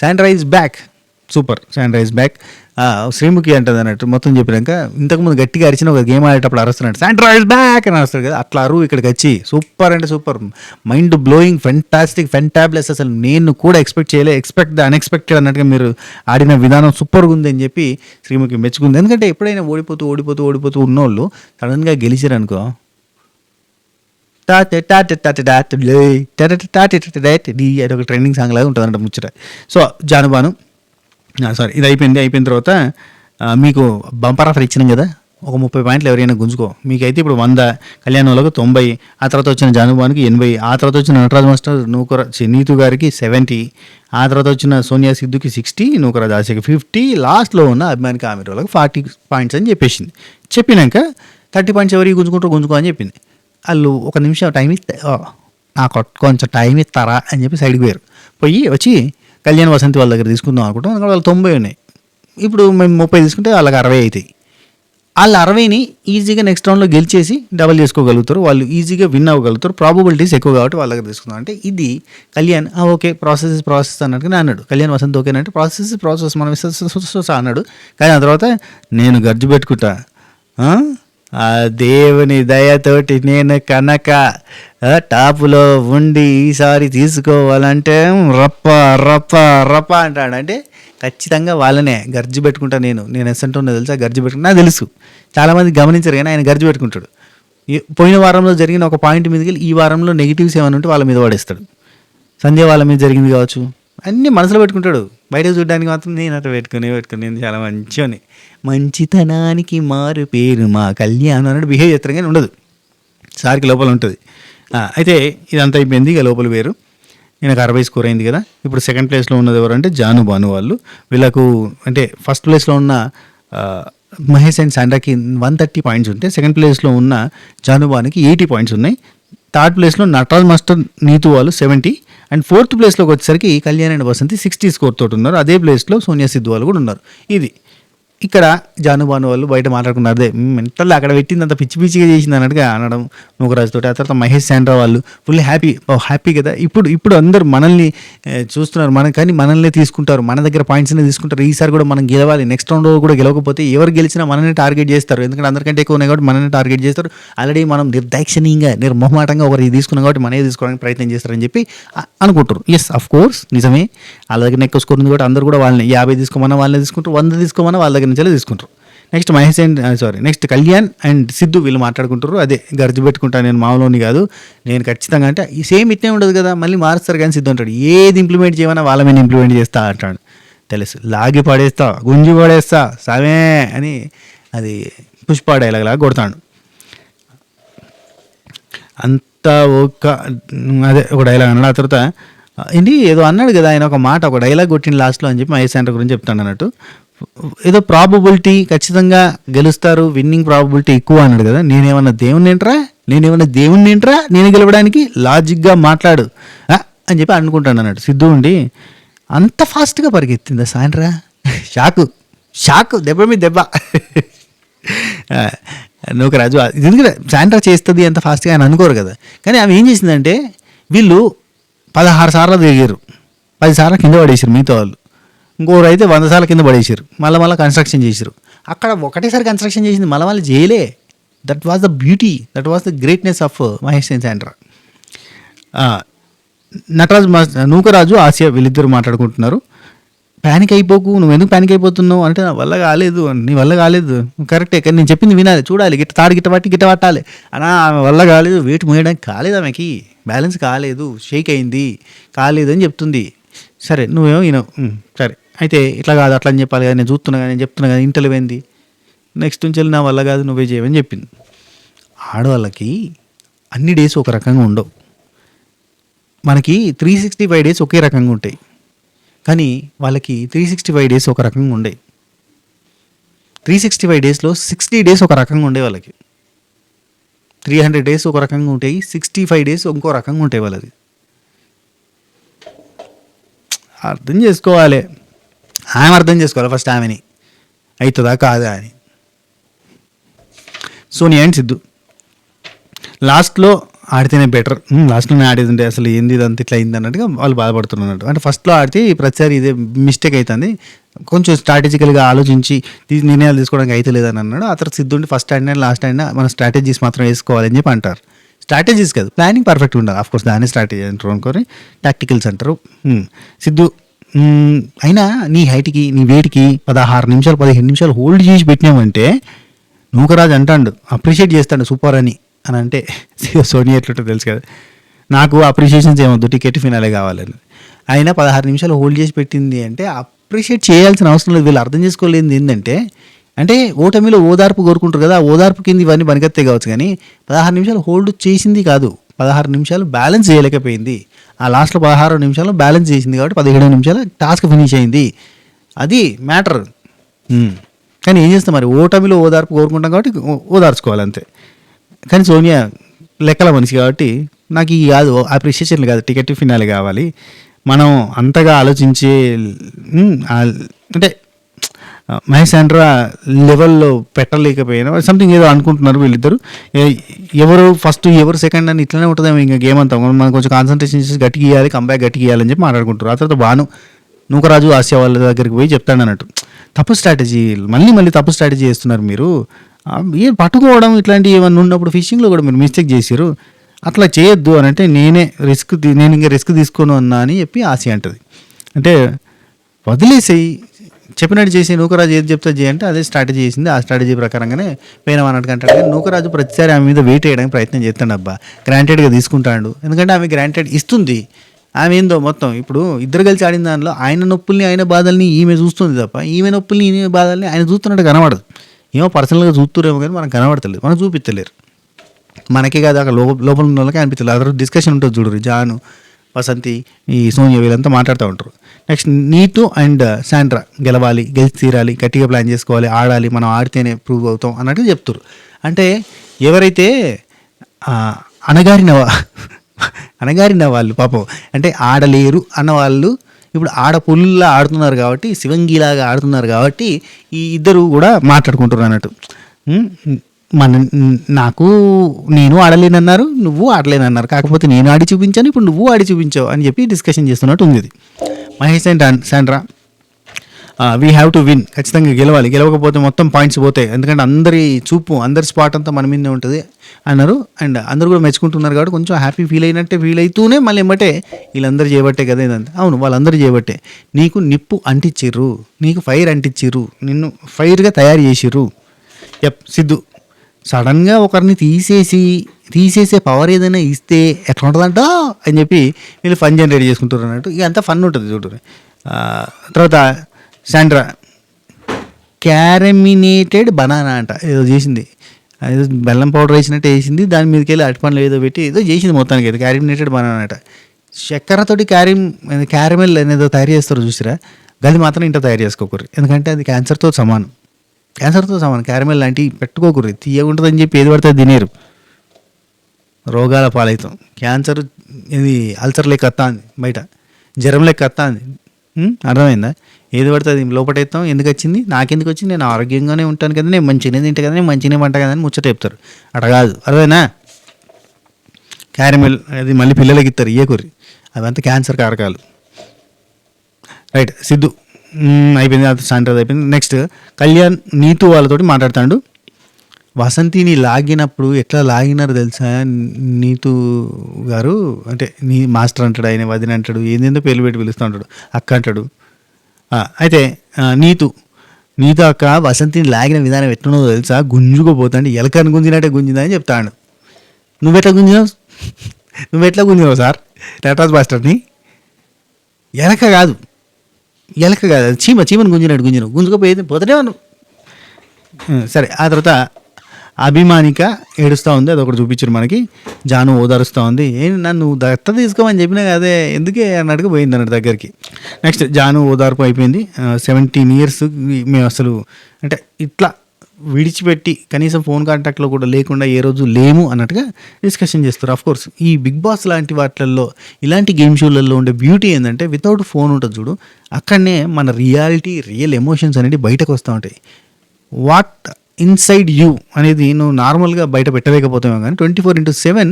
Sandra is back, super, Sandra is back. Sreemukhi అంటుంది అన్నట్టు మొత్తం చెప్పినాక, ఇంతకుముందు గట్టిగా అరిచిన ఒక గేమ్ ఆడేటప్పుడు అరుస్తున్నాడు శాండ్రా ఈజ్ బ్యాక్ అని అరుస్తాడు కదా, అట్లా అరువు ఇక్కడికి వచ్చి సూపర్ అంటే సూపర్, మైండ్ బ్లోయింగ్, ఫెంటాస్టిక్, ఫెంటాబ్లెస్. అసలు నేను కూడా ఎక్స్పెక్ట్ ద అన్ఎక్స్పెక్టెడ్ అన్నట్టుగా మీరు ఆడిన విధానం సూపర్గా ఉంది అని చెప్పి శ్రీముఖి మెచ్చుకుంది. ఎందుకంటే ఎప్పుడైనా ఓడిపోతూ ఉన్నోళ్ళు సడన్గా గెలిచారనుకో, అది ఒక ట్రెండింగ్ సాంగ్ లాగా ఉంటుంది అంట ముచ్చట. సో జానుబాను సారీ ఇది అయిపోయిన తర్వాత మీకు బంపర్ ఆఫర్ ఇచ్చినాం కదా, ఒక 30 పాయింట్లు ఎవరైనా గుంజుకో, మీకైతే ఇప్పుడు 100, కళ్యాణ్ వాళ్ళకు 90, ఆ తర్వాత వచ్చిన జానుబానికి 80, ఆ తర్వాత వచ్చిన నటరాజ్ మాస్టర్ నీతు గారికి 70, ఆ తర్వాత వచ్చిన సోనియా సిద్ధుకి 60, నూకరాజ్ ఆశకి 50, లాస్ట్లో ఉన్న అభిమానికి ఆమె వాళ్ళకి 40 పాయింట్స్ అని చెప్పేసింది. చెప్పినాక 30 పాయింట్స్ ఎవరికి గుంజుకో అని చెప్పింది. వాళ్ళు ఒక నిమిషం టైం ఇస్తే నాకు కొంచెం టైం ఇస్తారా అని చెప్పి సైడ్కి పోయి వచ్చి కళ్యాణ్ వసంతి వాళ్ళ దగ్గర తీసుకుందాం అనుకుంటాం, వాళ్ళు 90 ఉన్నాయి. ఇప్పుడు మేము 30 తీసుకుంటే వాళ్ళకి 60 అవుతాయి. వాళ్ళు 60ని ఈజీగా నెక్స్ట్ రౌండ్లో గెలిచేసి డబల్ చేసుకోగలుగుతారు, వాళ్ళు ఈజీగా విన్ అవ్వగలుగుతారు, ప్రాబబిలిటీస్ ఎక్కువ కాబట్టి వాళ్ళ దగ్గర తీసుకుందాం అంటే ఇది కళ్యాణ్ ఓకే ప్రాసెస్ అన్నట్టుగా అన్నాడు. కళ్యాణ్ వసంత్ ఓకే అంటే ప్రాసెస్ మనం అన్నాడు. కానీ ఆ తర్వాత నేను గర్జు పెట్టుకుంటా, ఆ దేవుని దయతోటి నేను కనుక టాపులో ఉండి ఈసారి తీసుకోవాలంటే రప్ప అంటాడు. అంటే ఖచ్చితంగా వాళ్ళనే గర్జి పెట్టుకుంటా. నేను ఎసంటో తెలుసా, గర్జి పెట్టుకుంటా. నాకు తెలుసు చాలామంది గమనించారు, కానీ ఆయన గర్జి పెట్టుకుంటాడు. పోయిన వారంలో జరిగిన ఒక పాయింట్ మీదకి ఈ వారంలో నెగిటివ్స్ ఏమైనా ఉంటే వాళ్ళ మీద పడేస్తాడు. సంధ్య వాళ్ళ మీద జరిగింది కావచ్చు, అన్నీ మనసులో పెట్టుకుంటాడు. బయట చూడడానికి మాత్రం నేను అట్లా పెట్టుకుని చాలా మంచిని, మంచితనానికి మారు పేరు మా కళ్యాణ్ అన్నట్టు బిహేవ్ చేస్తారు, కానీ ఉండదు, సార్కి లోపల ఉంటుంది. అయితే ఇదంతా అయిపోయింది, ఇక లోపల వేరు. నేను 60 స్కోర్ అయింది కదా. ఇప్పుడు సెకండ్ ప్లేస్లో ఉన్నది ఎవరంటే జాను భాను వాళ్ళు. వీళ్ళకు అంటే ఫస్ట్ ప్లేస్లో ఉన్న మహేష్ అండ్ శాండ్రాకి 130 పాయింట్స్ ఉంటే, సెకండ్ ప్లేస్లో ఉన్న జాను భానుకి 80 పాయింట్స్ ఉన్నాయి. థర్డ్ ప్లేస్లో నటరాజ్ మాస్టర్ నీతు వాళ్ళు 70 అండ్ ఫోర్త్ ప్లేస్లోకి వచ్చేసరికి కళ్యాణ్ అండ్ వసంతి 60 స్కోర్ తోటి ఉన్నారు. అదే ప్లేస్లో సోనియా సిద్ధు వాళ్ళు కూడా ఉన్నారు. ఇది ఇక్కడ జానుబాను వాళ్ళు బయట మాట్లాడుకున్నారు, అదే మెంటల్ అక్కడ పెట్టింది అంత పిచ్చి పిచ్చిగా చేసింది అన్నట్టుగా అనడం నూకరాజు తోటి. ఆ తర్వాత మహేష్ శాండ్రా వాళ్ళు ఫుల్ హ్యాపీ కదా. ఇప్పుడు అందరూ మనల్ని చూస్తున్నారు, కానీ మనల్ని తీసుకుంటారు, మన దగ్గర పాయింట్స్ని తీసుకుంటారు. ఈసారి కూడా మనం గెలవాలి, నెక్స్ట్ రౌండ్ కూడా గెలవకపోతే ఎవరు గెలిచినా మనల్ని టార్గెట్ చేస్తారు, ఎందుకంటే అందరికంటే ఎక్కువ ఉన్నాయి కాబట్టి మనల్ని టార్గెట్ చేస్తారు. ఆల్రెడీ మనం నిర్దాక్షిణ్యంగా నిర్మోహమాటంగా ఒకరు తీసుకున్నాం కాబట్టి మనమే తీసుకోవడానికి ప్రయత్నం చేస్తారని చెప్పి అనుకుంటారు. ఎస్, అఫ్ కోర్స్ నిజమే, వాళ్ళ దగ్గర ఎక్కువ స్కోర్ ఉంది కాబట్టి అందరూ కూడా వాళ్ళని 50 తీసుకోమన్నా వాళ్ళని తీసుకుంటారు, 100 తీసుకోమన్నా వాళ్ళ దగ్గర నుంచి తీసుకుంటారు. నెక్స్ట్ కళ్యాణ్ అండ్ సిద్ధు వీళ్ళు మాట్లాడుకుంటారు, అదే గర్జు పెట్టుకుంటా, నేను మామూలుని కాదు, నేను ఖచ్చితంగా అంటే ఈ సేమ్ ఇట్నే ఉండదు కదా, మళ్ళీ మారుస్తారు. కానీ సిద్ధు అంటాడు ఏది ఇంప్లిమెంట్ చేయమన్నా వాళ్ళ మీద ఇంప్లిమెంట్ చేస్తా అంటాడు. తెలుసు, లాగి పడేస్తా, గుంజి పడేస్తా సమే అని అది పుష్ప డైలాగ్ కొడతాడు. అంతా ఒక డైలాగ్ అన్నాడు. ఆ తర్వాత ఏంటి ఏదో అన్నాడు కదా ఆయన, ఒక డైలాగ్ కొట్టిన లాస్ట్లో అని చెప్పి మహేష్ సెంటర్ గురించి చెప్తాడు అన్నట్టు. ఏదో ప్రాబబిలిటీ ఖచ్చితంగా గెలుస్తారు, విన్నింగ్ ప్రాబబిలిటీ ఎక్కువ అన్నాడు కదా. నేనేమన్నా దేవుణ్ణి ఏంట్రా నేను గెలవడానికి, లాజిక్గా మాట్లాడు అని చెప్పి అనుకుంటాను అన్నట్టు. సిద్ధు ఉండి అంత ఫాస్ట్గా పరిగెత్తిందా సాయంత్రా, షాకు దెబ్బ మీద దెబ్బ. నూకరాజు ఎందుకంటే శాండ్రా చేస్తుంది అంత ఫాస్ట్గా ఆయన అనుకోరు కదా. కానీ ఆమె ఏం చేసిందంటే వీళ్ళు 16 సార్లు తిరిగారు, 10 సార్లు కింద పడేసారు మిగతా వాళ్ళు, ఇంకోరు అయితే 100 సార్లు కింద పడేసారు, మళ్ళీ కన్స్ట్రక్షన్ చేశారు. అక్కడ ఒకటేసారి కన్స్ట్రక్షన్ చేసింది, మళ్ళీ చేయలే. That was the beauty, that was the greatness of Mahesh Sandra. Nookaraju Asia వీళ్ళిద్దరు మాట్లాడుకుంటున్నారు. ప్యానిక్ అయిపోకు, నువ్వు ఎందుకు ప్యానిక్ అయిపోతున్నావు అంటే, నా వల్ల కాలేదు, నీ వల్ల కాలేదు, కరెక్టే, కానీ నేను చెప్పింది వినాలి, చూడాలి, గిట్ట పట్టాలి అనా, ఆమె వల్ల కాలేదు, వెయిట్ మోయడానికి కాలేదు, ఆమెకి బ్యాలెన్స్ కాలేదు, షేక్ అయింది, కాలేదు అని చెప్తుంది. సరే నువ్వేమో వినవు, సరే అయితే ఇట్లా కాదు అట్లా అని చెప్పాలి కదా, నేను చెప్తున్నా కదా ఇంటర్వ్యూ ఏంది, నెక్స్ట్ నుంచి నా వల్ల కాదు నువ్వే చేయమని చెప్పింది. ఆడవాళ్ళకి అన్ని డేస్ ఒక రకంగా ఉండవు, మనకి 365 డేస్ ఒకే రకంగా ఉంటాయి, కానీ వాళ్ళకి 365 డేస్ ఒక రకంగా ఉండే. 365 డేస్లో 60 డేస్ ఒక రకంగా ఉండే వాళ్ళకి, 300 డేస్ ఒక రకంగా ఉంటాయి, 65 డేస్ ఇంకో రకంగా ఉంటాయి వాళ్ళది. అర్థం చేసుకోవాలి, ఆమె అర్థం చేసుకోవాలి ఫస్ట్, ఆమెని అవుతుందా కాదా అని. సోనియా అండ్ సిద్ధు లాస్ట్లో ఆడితేనే బెటర్, లాస్ట్లోనే ఆడేది అసలు ఏంది ఇదంతా ఇట్లా అయింది అన్నట్టుగా వాళ్ళు బాధపడుతున్నట్టు. అంటే ఫస్ట్లో ఆడితే ప్రతిసారి ఇదే మిస్టేక్ అవుతుంది, కొంచెం స్ట్రాటజికల్గా ఆలోచించి నిర్ణయాలు తీసుకోవడానికి అయితే లేదని అన్నాడు. ఆ తర్వాత సిద్ధు ఉండి ఫస్ట్ ఆడినా లాస్ట్ ఆడినా మన స్ట్రాటజీస్ మాత్రం వేసుకోవాలని చెప్పి అంటారు. స్ట్రాటజీస్ కాదు, ప్లానింగ్ పర్ఫెక్ట్గా ఉండాలి. ఆఫ్కోర్స్ దాన్ని స్ట్రాటజీ అంటారు అనుకోని, టాక్టికల్స్ అంటారు. సిద్ధు అయినా నీ హైట్కి నీ వెయిట్కి 16 నిమిషాలు 15 నిమిషాలు హోల్డ్ చేసి పెట్టినామంటే నూకరాజు అంటాడు, అప్రిషియేట్ చేస్తాడు సూపర్ అని అంటే సోనియా ఎట్లుంటో తెలుసు కదా, నాకు అప్రిషియేషన్స్ ఏమొద్దు, టికెట్ ఫినాలే కావాలని. అయినా 16 నిమిషాలు హోల్డ్ చేసి పెట్టింది అంటే అప్రిషియేట్ చేయాల్సిన అవసరం లేదు. వీళ్ళు అర్థం చేసుకోలేదు ఏంటంటే, అంటే ఓటమిలో ఓదార్పు కోరుకుంటారు కదా, ఓదార్పు కింద ఇవన్నీ పనికొత్తే కావచ్చు, కానీ 16 నిమిషాలు హోల్డ్ చేసింది కాదు, 16 నిమిషాలు బ్యాలెన్స్ చేయలేకపోయింది. ఆ లాస్ట్లో 16 నిమిషాలు బ్యాలెన్స్ చేసింది కాబట్టి 17 నిమిషాలు టాస్క్ ఫినిష్ అయింది, అది మ్యాటర్. కానీ ఏం చేస్తాం మరి, ఓటమిలో ఓదార్పు కోరుకుంటాం కాబట్టి ఓదార్చుకోవాలి అంతే. కానీ సోనియా లెక్కల మనిషి కాబట్టి నాకు ఈ కాదు అప్రిషియేషన్లు కాదు, టికెట్ ఫినాలే కావాలి. మనం అంతగా ఆలోచించే అంటే మహేష్ శాండ్రా లెవెల్లో పెట్టలేకపోయినా సంథింగ్ ఏదో అనుకుంటున్నారు వీళ్ళిద్దరు. ఎవరు ఫస్ట్ ఎవరు సెకండ్ అని ఇట్లనే ఉంటుందేమో ఇంకా గేమ్ అంతా, మనం కొంచెం కాన్సన్ట్రేషన్ చేసి గట్టిగా ఇవ్వాలి, కంబ్యాక్ గట్టిగా ఇవ్వాలని చెప్పి మాట్లాడుకుంటారు. ఆ తర్వాత బాను నూకరాజు ఆసియా వాళ్ళ దగ్గరికి పోయి చెప్తాడు అన్నట్టు, తప్పు స్ట్రాటజీ, మళ్ళీ తప్పు స్ట్రాటజీ చేస్తున్నారు మీరు, పట్టుకోవడం ఇట్లాంటివి ఏమన్నా ఉన్నప్పుడు ఫిషింగ్లో కూడా మీరు మిస్టేక్ చేశారు, అట్లా చేయొద్దు అని అంటే నేను ఇంకా రిస్క్ తీసుకోను అన్నా అని చెప్పి ఆసియా అంటది. అంటే వదిలేసేయి, చెప్పినట్టు చేసి నూకరాజు ఏది చెప్తా చేయంటే అదే స్ట్రాటజీ చేసింది, ఆ స్ట్రాటజీ ప్రకారంగానే పోయినాం అన్నట్టు అంటాడు. కానీ నూకరాజు ప్రతిసారి ఆమె మీద వెయిట్ వేయడానికి ప్రయత్నం చేస్తాడు, అబ్బా గ్రాంటెడ్గా తీసుకుంటాడు, ఎందుకంటే ఆమె గ్రాంటెడ్ ఇస్తుంది. ఆమె ఏందో మొత్తం ఇప్పుడు ఇద్దరు కలిసి ఆడిన దానిలో ఆయన నొప్పుల్ని ఆయన బాధల్ని ఈమె చూస్తుంది తప్ప, ఈమె నొప్పుల్ని ఈమె బాధల్ని ఆయన చూస్తున్నట్టు కనబడదు. ఏమో పర్సనల్గా చూస్తురేమో కానీ మనకు కనబడతలేదు, మనం చూపించలేరు, మనకే కాదు అక్కడ లోపల ఉన్న వాళ్ళకి అనిపించలేదు. అక్కడ డిస్కషన్ ఉంటుంది చూడరు, జాను వసంతి ఈ సోనియా వీళ్ళంతా మాట్లాడుతూ ఉంటారు. నెక్స్ట్ నీతు అండ్ శాండ్రా గెలవాలి, గెలిచి తీరాలి, గట్టిగా ప్లాన్ చేసుకోవాలి, ఆడాలి, మనం ఆడితేనే ప్రూవ్ అవుతాం అన్నట్టు చెప్తారు. అంటే ఎవరైతే అణగారిన వాళ్ళు పాపం, అంటే ఆడలేరు అన్న వాళ్ళు ఇప్పుడు ఆడపుల్లా ఆడుతున్నారు కాబట్టి, శివంగిలాగా ఆడుతున్నారు కాబట్టి ఈ ఇద్దరు కూడా మాట్లాడుకుంటున్నారు అన్నట్టు. ఉమ్, మన నేను ఆడలేనన్నారు, నువ్వు ఆడలేనన్నారు, కాకపోతే నేను ఆడి చూపించాను, ఇప్పుడు నువ్వు ఆడి చూపించావు అని చెప్పి డిస్కషన్ చేస్తున్నట్టు ఉంది ఇది. Mahesh and Sandra, we have to win, ఖచ్చితంగా గెలవాలి, గెలవకపోతే మొత్తం పాయింట్స్ పోతాయి, ఎందుకంటే అందరి చూపు అందరి స్పాట్ అంతా మన మీదనే ఉంటుంది అన్నారు. అండ్ అందరూ కూడా మెచ్చుకుంటున్నారు కాబట్టి కొంచెం హ్యాపీ ఫీల్ అవుతూనే మళ్ళీ ఏమంటే వీళ్ళందరూ చేయబట్టే కదా ఇదంతా. అవును, వాళ్ళందరూ చేయబట్టే. నీకు నిప్పు అంటించిర్రు, నీకు ఫైర్ అంటించిర్రు, నిన్ను ఫైర్గా తయారు చేసిర్రు. సిద్ధు సడన్గా ఒకరిని తీసేసే పవర్ ఏదైనా ఇస్తే ఎట్లా ఉంటుందంట అని చెప్పి వీళ్ళు ఫన్ జనరేట్ చేసుకుంటారు అన్నట్టు. ఇక అంతా ఫన్ ఉంటుంది చూడరు. తర్వాత శాండ్రా క్యారమినేటెడ్ బనానా అంట ఏదో చేసింది, ఏదో బెల్లం పౌడర్ వేసినట్టు వేసింది, దాని మీదకి వెళ్ళి అరటిపండ్లు ఏదో పెట్టి ఏదో చేసింది మొత్తానికి. అయితే క్యారమినేటెడ్ బనానా అంట. చక్కెరతోటి క్యారమెల్ అనేదో తయారు చేస్తారు చూసిరా, గది మాత్రం ఇంట్లో తయారు చేసుకోకూరి, ఎందుకంటే అది క్యాన్సర్తో సమానం. క్యారమెల్ లాంటివి పెట్టుకోకూరి, తీయకుంటుందని చెప్పి ఏది పడితే తినేరు, రోగాల పాలవుతాం. క్యాన్సర్ ఇది అల్సర్ లెక్క వస్తుంది, బయట జ్వరం లెక్క వస్తుంది. అర్థమైందా? ఏది పడితే అది లోపటేస్తాం. ఎందుకు వచ్చింది, నాకెందుకు వచ్చింది, నేను ఆరోగ్యంగానే ఉంటాను కదా, నేను మంచిగానే తింటా కదా, నేను మంచిగానే వంట కదా అని ముచ్చట చెప్తారు. అట్లా కాదు, అర్థమైనా? క్యారమెల్ అది మళ్ళీ పిల్లలకి ఇస్తారు, ఇయ్యకూరి, అవంతా క్యాన్సర్ కారకాలు. రైట్, సిద్ధు అయిపోయింది, అది శాండ్రా అయిపోయింది. నెక్స్ట్ కళ్యాణ్ నీతు వాళ్ళతోటి మాట్లాడుతాడు. వసంతిని లాగినప్పుడు ఎట్లా లాగినారు తెలుసా నీతు గారు, అంటే నీ మాస్టర్ అంటాడు, ఆయన వదిన అంటాడు, ఏందేందో పేర్లు పెట్టి పిలుస్తూ ఉంటాడు, అక్క అంటాడు. అయితే నీతు అక్క వసంతిని లాగిన విధానం ఎట్లున్నదో తెలుసా, గుంజుకోపోతాండి, ఎలకని గుంజినట్టే గుంజిందా అని చెప్తాడు. నువ్వెట్లా గుంజినావు సార్ లెటర్స్ మాస్టర్ని? ఎలక కాదు అది చీమని గుంజినావు, గుంజుకోపోయేది పోతనే ఉన్నావు. సరే, ఆ తర్వాత అభిమానిక ఏడుస్తూ ఉంది, అదొకటి చూపించారు మనకి. జాను ఓదారుస్తూ ఉంది, నన్ను దత్త తీసుకోమని చెప్పినా అదే ఎందుకే అన్నట్టుగా పోయింది అన్నట్టు దగ్గరికి. నెక్స్ట్ జాను ఓదార్పు అయిపోయింది. 17 years మేము అసలు అంటే ఇట్లా విడిచిపెట్టి కనీసం ఫోన్ కాంటాక్ట్లో కూడా లేకుండా ఏ రోజు లేము అన్నట్టుగా డిస్కషన్ చేస్తారు. ఆఫ్కోర్స్ ఈ బిగ్ బాస్ లాంటి వాటిల్లో, ఇలాంటి గేమ్ షోలలో ఉండే బ్యూటీ ఏంటంటే వితౌట్ ఫోన్ ఉంటుంది చూడు, అక్కడనే మన రియల్ ఎమోషన్స్ అనేవి బయటకు వస్తూ ఉంటాయి. వాట్ ఇన్సైడ్ యూ అనేది నువ్వు నార్మల్గా బయట పెట్టలేకపోతావు, కానీ 24/7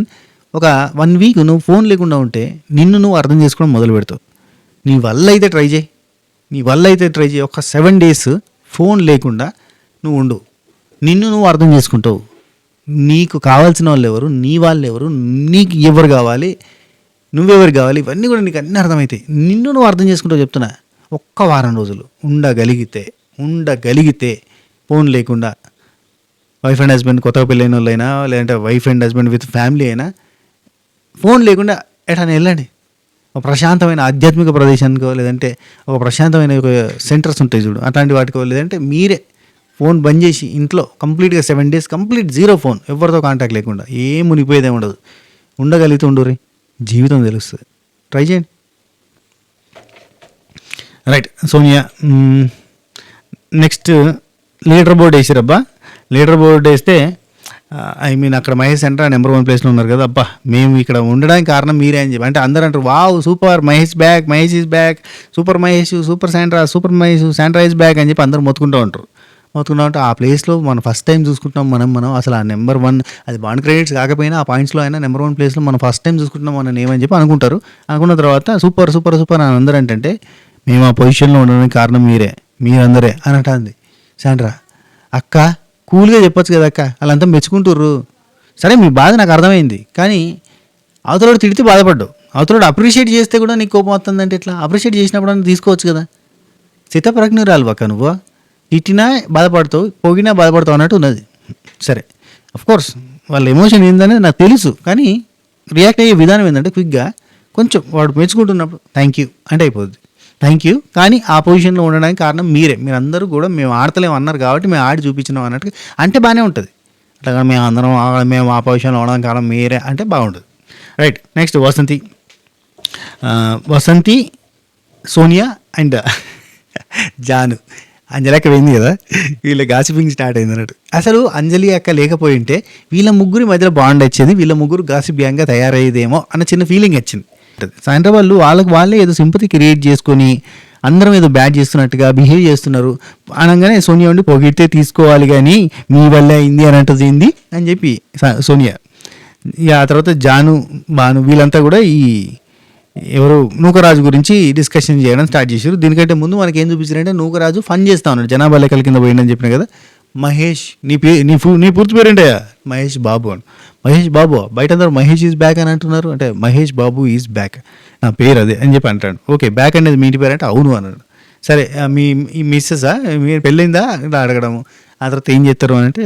ఒక 1 week నువ్వు ఫోన్ లేకుండా ఉంటే నిన్ను నువ్వు అర్థం చేసుకోవడం మొదలు పెడతావు. నీ వల్ల అయితే ట్రై చేయి, ఒక 7 days ఫోన్ లేకుండా నువ్వు ఉండు, నిన్ను నువ్వు అర్థం చేసుకుంటావు. నీకు కావాల్సిన వాళ్ళు ఎవరు, నీ వాళ్ళు ఎవరు, నీకు ఎవరు కావాలి, నువ్వెవరు కావాలి, ఇవన్నీ కూడా నీకు అన్నీ అర్థమవుతాయి. నిన్ను నువ్వు అర్థం చేసుకుంటావు చెప్తున్నా. ఒక్క వారం రోజులు ఉండగలిగితే ఫోన్ లేకుండా, వైఫ్ అండ్ హస్బెండ్ కొత్తగా పెళ్ళైన వాళ్ళైనా, లేదంటే wife and husband with family అయినా, ఫోన్ లేకుండా ఎటైనా వెళ్ళండి. ఒక ప్రశాంతమైన ఆధ్యాత్మిక ప్రదేశానికో, లేదంటే ఒక ప్రశాంతమైన సెంటర్స్ ఉంటాయి చూడు, అట్లాంటి వాటికో, లేదంటే మీరే ఫోన్ బంద్ చేసి ఇంట్లో కంప్లీట్గా 7 days కంప్లీట్ 0 phone, ఎవరితో కాంటాక్ట్ లేకుండా, ఏం మునిగిపోయేదే ఉండదు, ఉండగలిగితే ఉండుర్రి, జీవితం తెలుస్తుంది. ట్రై చేయండి. Right, Sonia. Next leaderboard వేసిరబ్బా. లీడర్ బోర్డు వేస్తే అక్కడ మహేష్ సెంటర్ నెంబర్ 1 ప్లేస్లో ఉన్నారు కదా, అబ్బా మేము ఇక్కడ ఉండడానికి కారణం మీరే అని చెప్పి, అంటే అందరూ అంటారు wow super Mahesh back, Mahesh is back, super Mahesh, super Sandra, super Mahesh, Sandra is back అని చెప్పి అందరూ మొత్తుకుంటూ ఉంటారు. ఆ ప్లేస్లో మనం ఫస్ట్ టైం చూసుకుంటున్నాం. మనం అసలు ఆ నెంబర్ 1, అది బాండ్ క్రెడిట్స్ కాకపోయినా ఆ పాయింట్స్లో అయినా నెంబర్ 1 ప్లేస్లో మనం ఫస్ట్ టైం చూసుకుంటున్నాం మనం ఏమని చెప్పి అనుకుంటారు. అనుకున్న తర్వాత సూపర్ సూపర్ సూపర్ అని అందరూ అంటే మేము ఆ పొజిషన్లో ఉండడానికి కారణం మీరందరే అని అంటుంది శాండ్రా. అక్క కూల్గా చెప్పొచ్చు కదా అక్క, వాళ్ళంతా మెచ్చుకుంటుర్రు, సరే మీ బాధ నాకు అర్థమైంది, కానీ అవతలోడు తిడితే బాధపడ్డావు, అవతలోడు అప్రిషియేట్ చేస్తే కూడా నీకు కోపం వస్తుందంటే ఎట్లా? అప్రిషియేట్ చేసినప్పుడు అని తీసుకోవచ్చు కదా. చిత్తప్రజ్ఞురాలు అక్క, నువ్వు తిట్టినా బాధపడతావు, పొగినా బాధపడతావు అన్నట్టు ఉన్నది. సరే, అఫ్కోర్స్ వాళ్ళ ఎమోషన్ ఏందనేది నాకు తెలుసు, కానీ రియాక్ట్ అయ్యే విధానం ఏంటంటే క్విక్గా కొంచెం వాడు మెచ్చుకుంటున్నప్పుడు థ్యాంక్ యూ అంటే అయిపోద్ది. థ్యాంక్ యూ, కానీ ఆ పొజిషన్లో ఉండడానికి కారణం మీరందరూ కూడా మేము ఆడతలేము అన్నారు కాబట్టి మేము ఆడి చూపించినాం అన్నట్టు అంటే బాగానే ఉంటుంది. అట్లా మేము ఆ పొజిషన్లో ఉండడానికి కారణం మీరే అంటే బాగుంటుంది. Right, next Vasanthi, Sonia and Janu. Anjali అక్క పోయింది కదా, వీళ్ళ గాసిపింగ్ స్టార్ట్ అయింది అన్నట్టు. అసలు అంజలి అక్క లేకపోయి ఉంటే వీళ్ళ ముగ్గురి మధ్యలో బాండ్ వచ్చేది, వీళ్ళ ముగ్గురు గాసిప్ గ్యాంగ్గా తయారయ్యేదేమో అన్న చిన్న ఫీలింగ్ వచ్చింది. సాయంత్రం వాళ్ళు వాళ్ళే ఏదో సింపతి క్రియేట్ చేసుకొని అందరం ఏదో బ్యాడ్ చేస్తున్నట్టుగా బిహేవ్ చేస్తున్నారు అనగానే సోనియా ఉండి పొగిడితే తీసుకోవాలి కానీ మీ వల్ల అయింది అని అంటది ఏంది అని చెప్పి సోనియా. ఇక ఆ తర్వాత జాను బాను వీళ్ళంతా కూడా ఈ ఎవరు నూకరాజు గురించి డిస్కషన్ చేయడం స్టార్ట్ చేశారు. దీనికంటే ముందు మనకి ఏం చూపించారంటే నూకరాజు ఫన్ చేస్తా ఉన్నాడు, జనాభా లెక్కల కింద పోయిందని చెప్పిన కదా. మహేష్ నీ పూర్తి పేరేంటయ్యా? మహేష్ బాబు అని. మహేష్ బాబు బయట అందరూ మహేష్ ఈజ్ బ్యాక్ అని అంటున్నారు, అంటే మహేష్ బాబు ఈజ్ బ్యాక్, నా పేరు అదే అని చెప్పి అంటాడు. ఓకే బ్యాక్ అనేది మీ ఇంటి పేరు అంటే అవును అన్నాడు. సరే మీ మిస్సెసా మీరు పెళ్ళైందా ఇలా అడగడము. ఆ తర్వాత ఏం చేస్తారు అని అంటే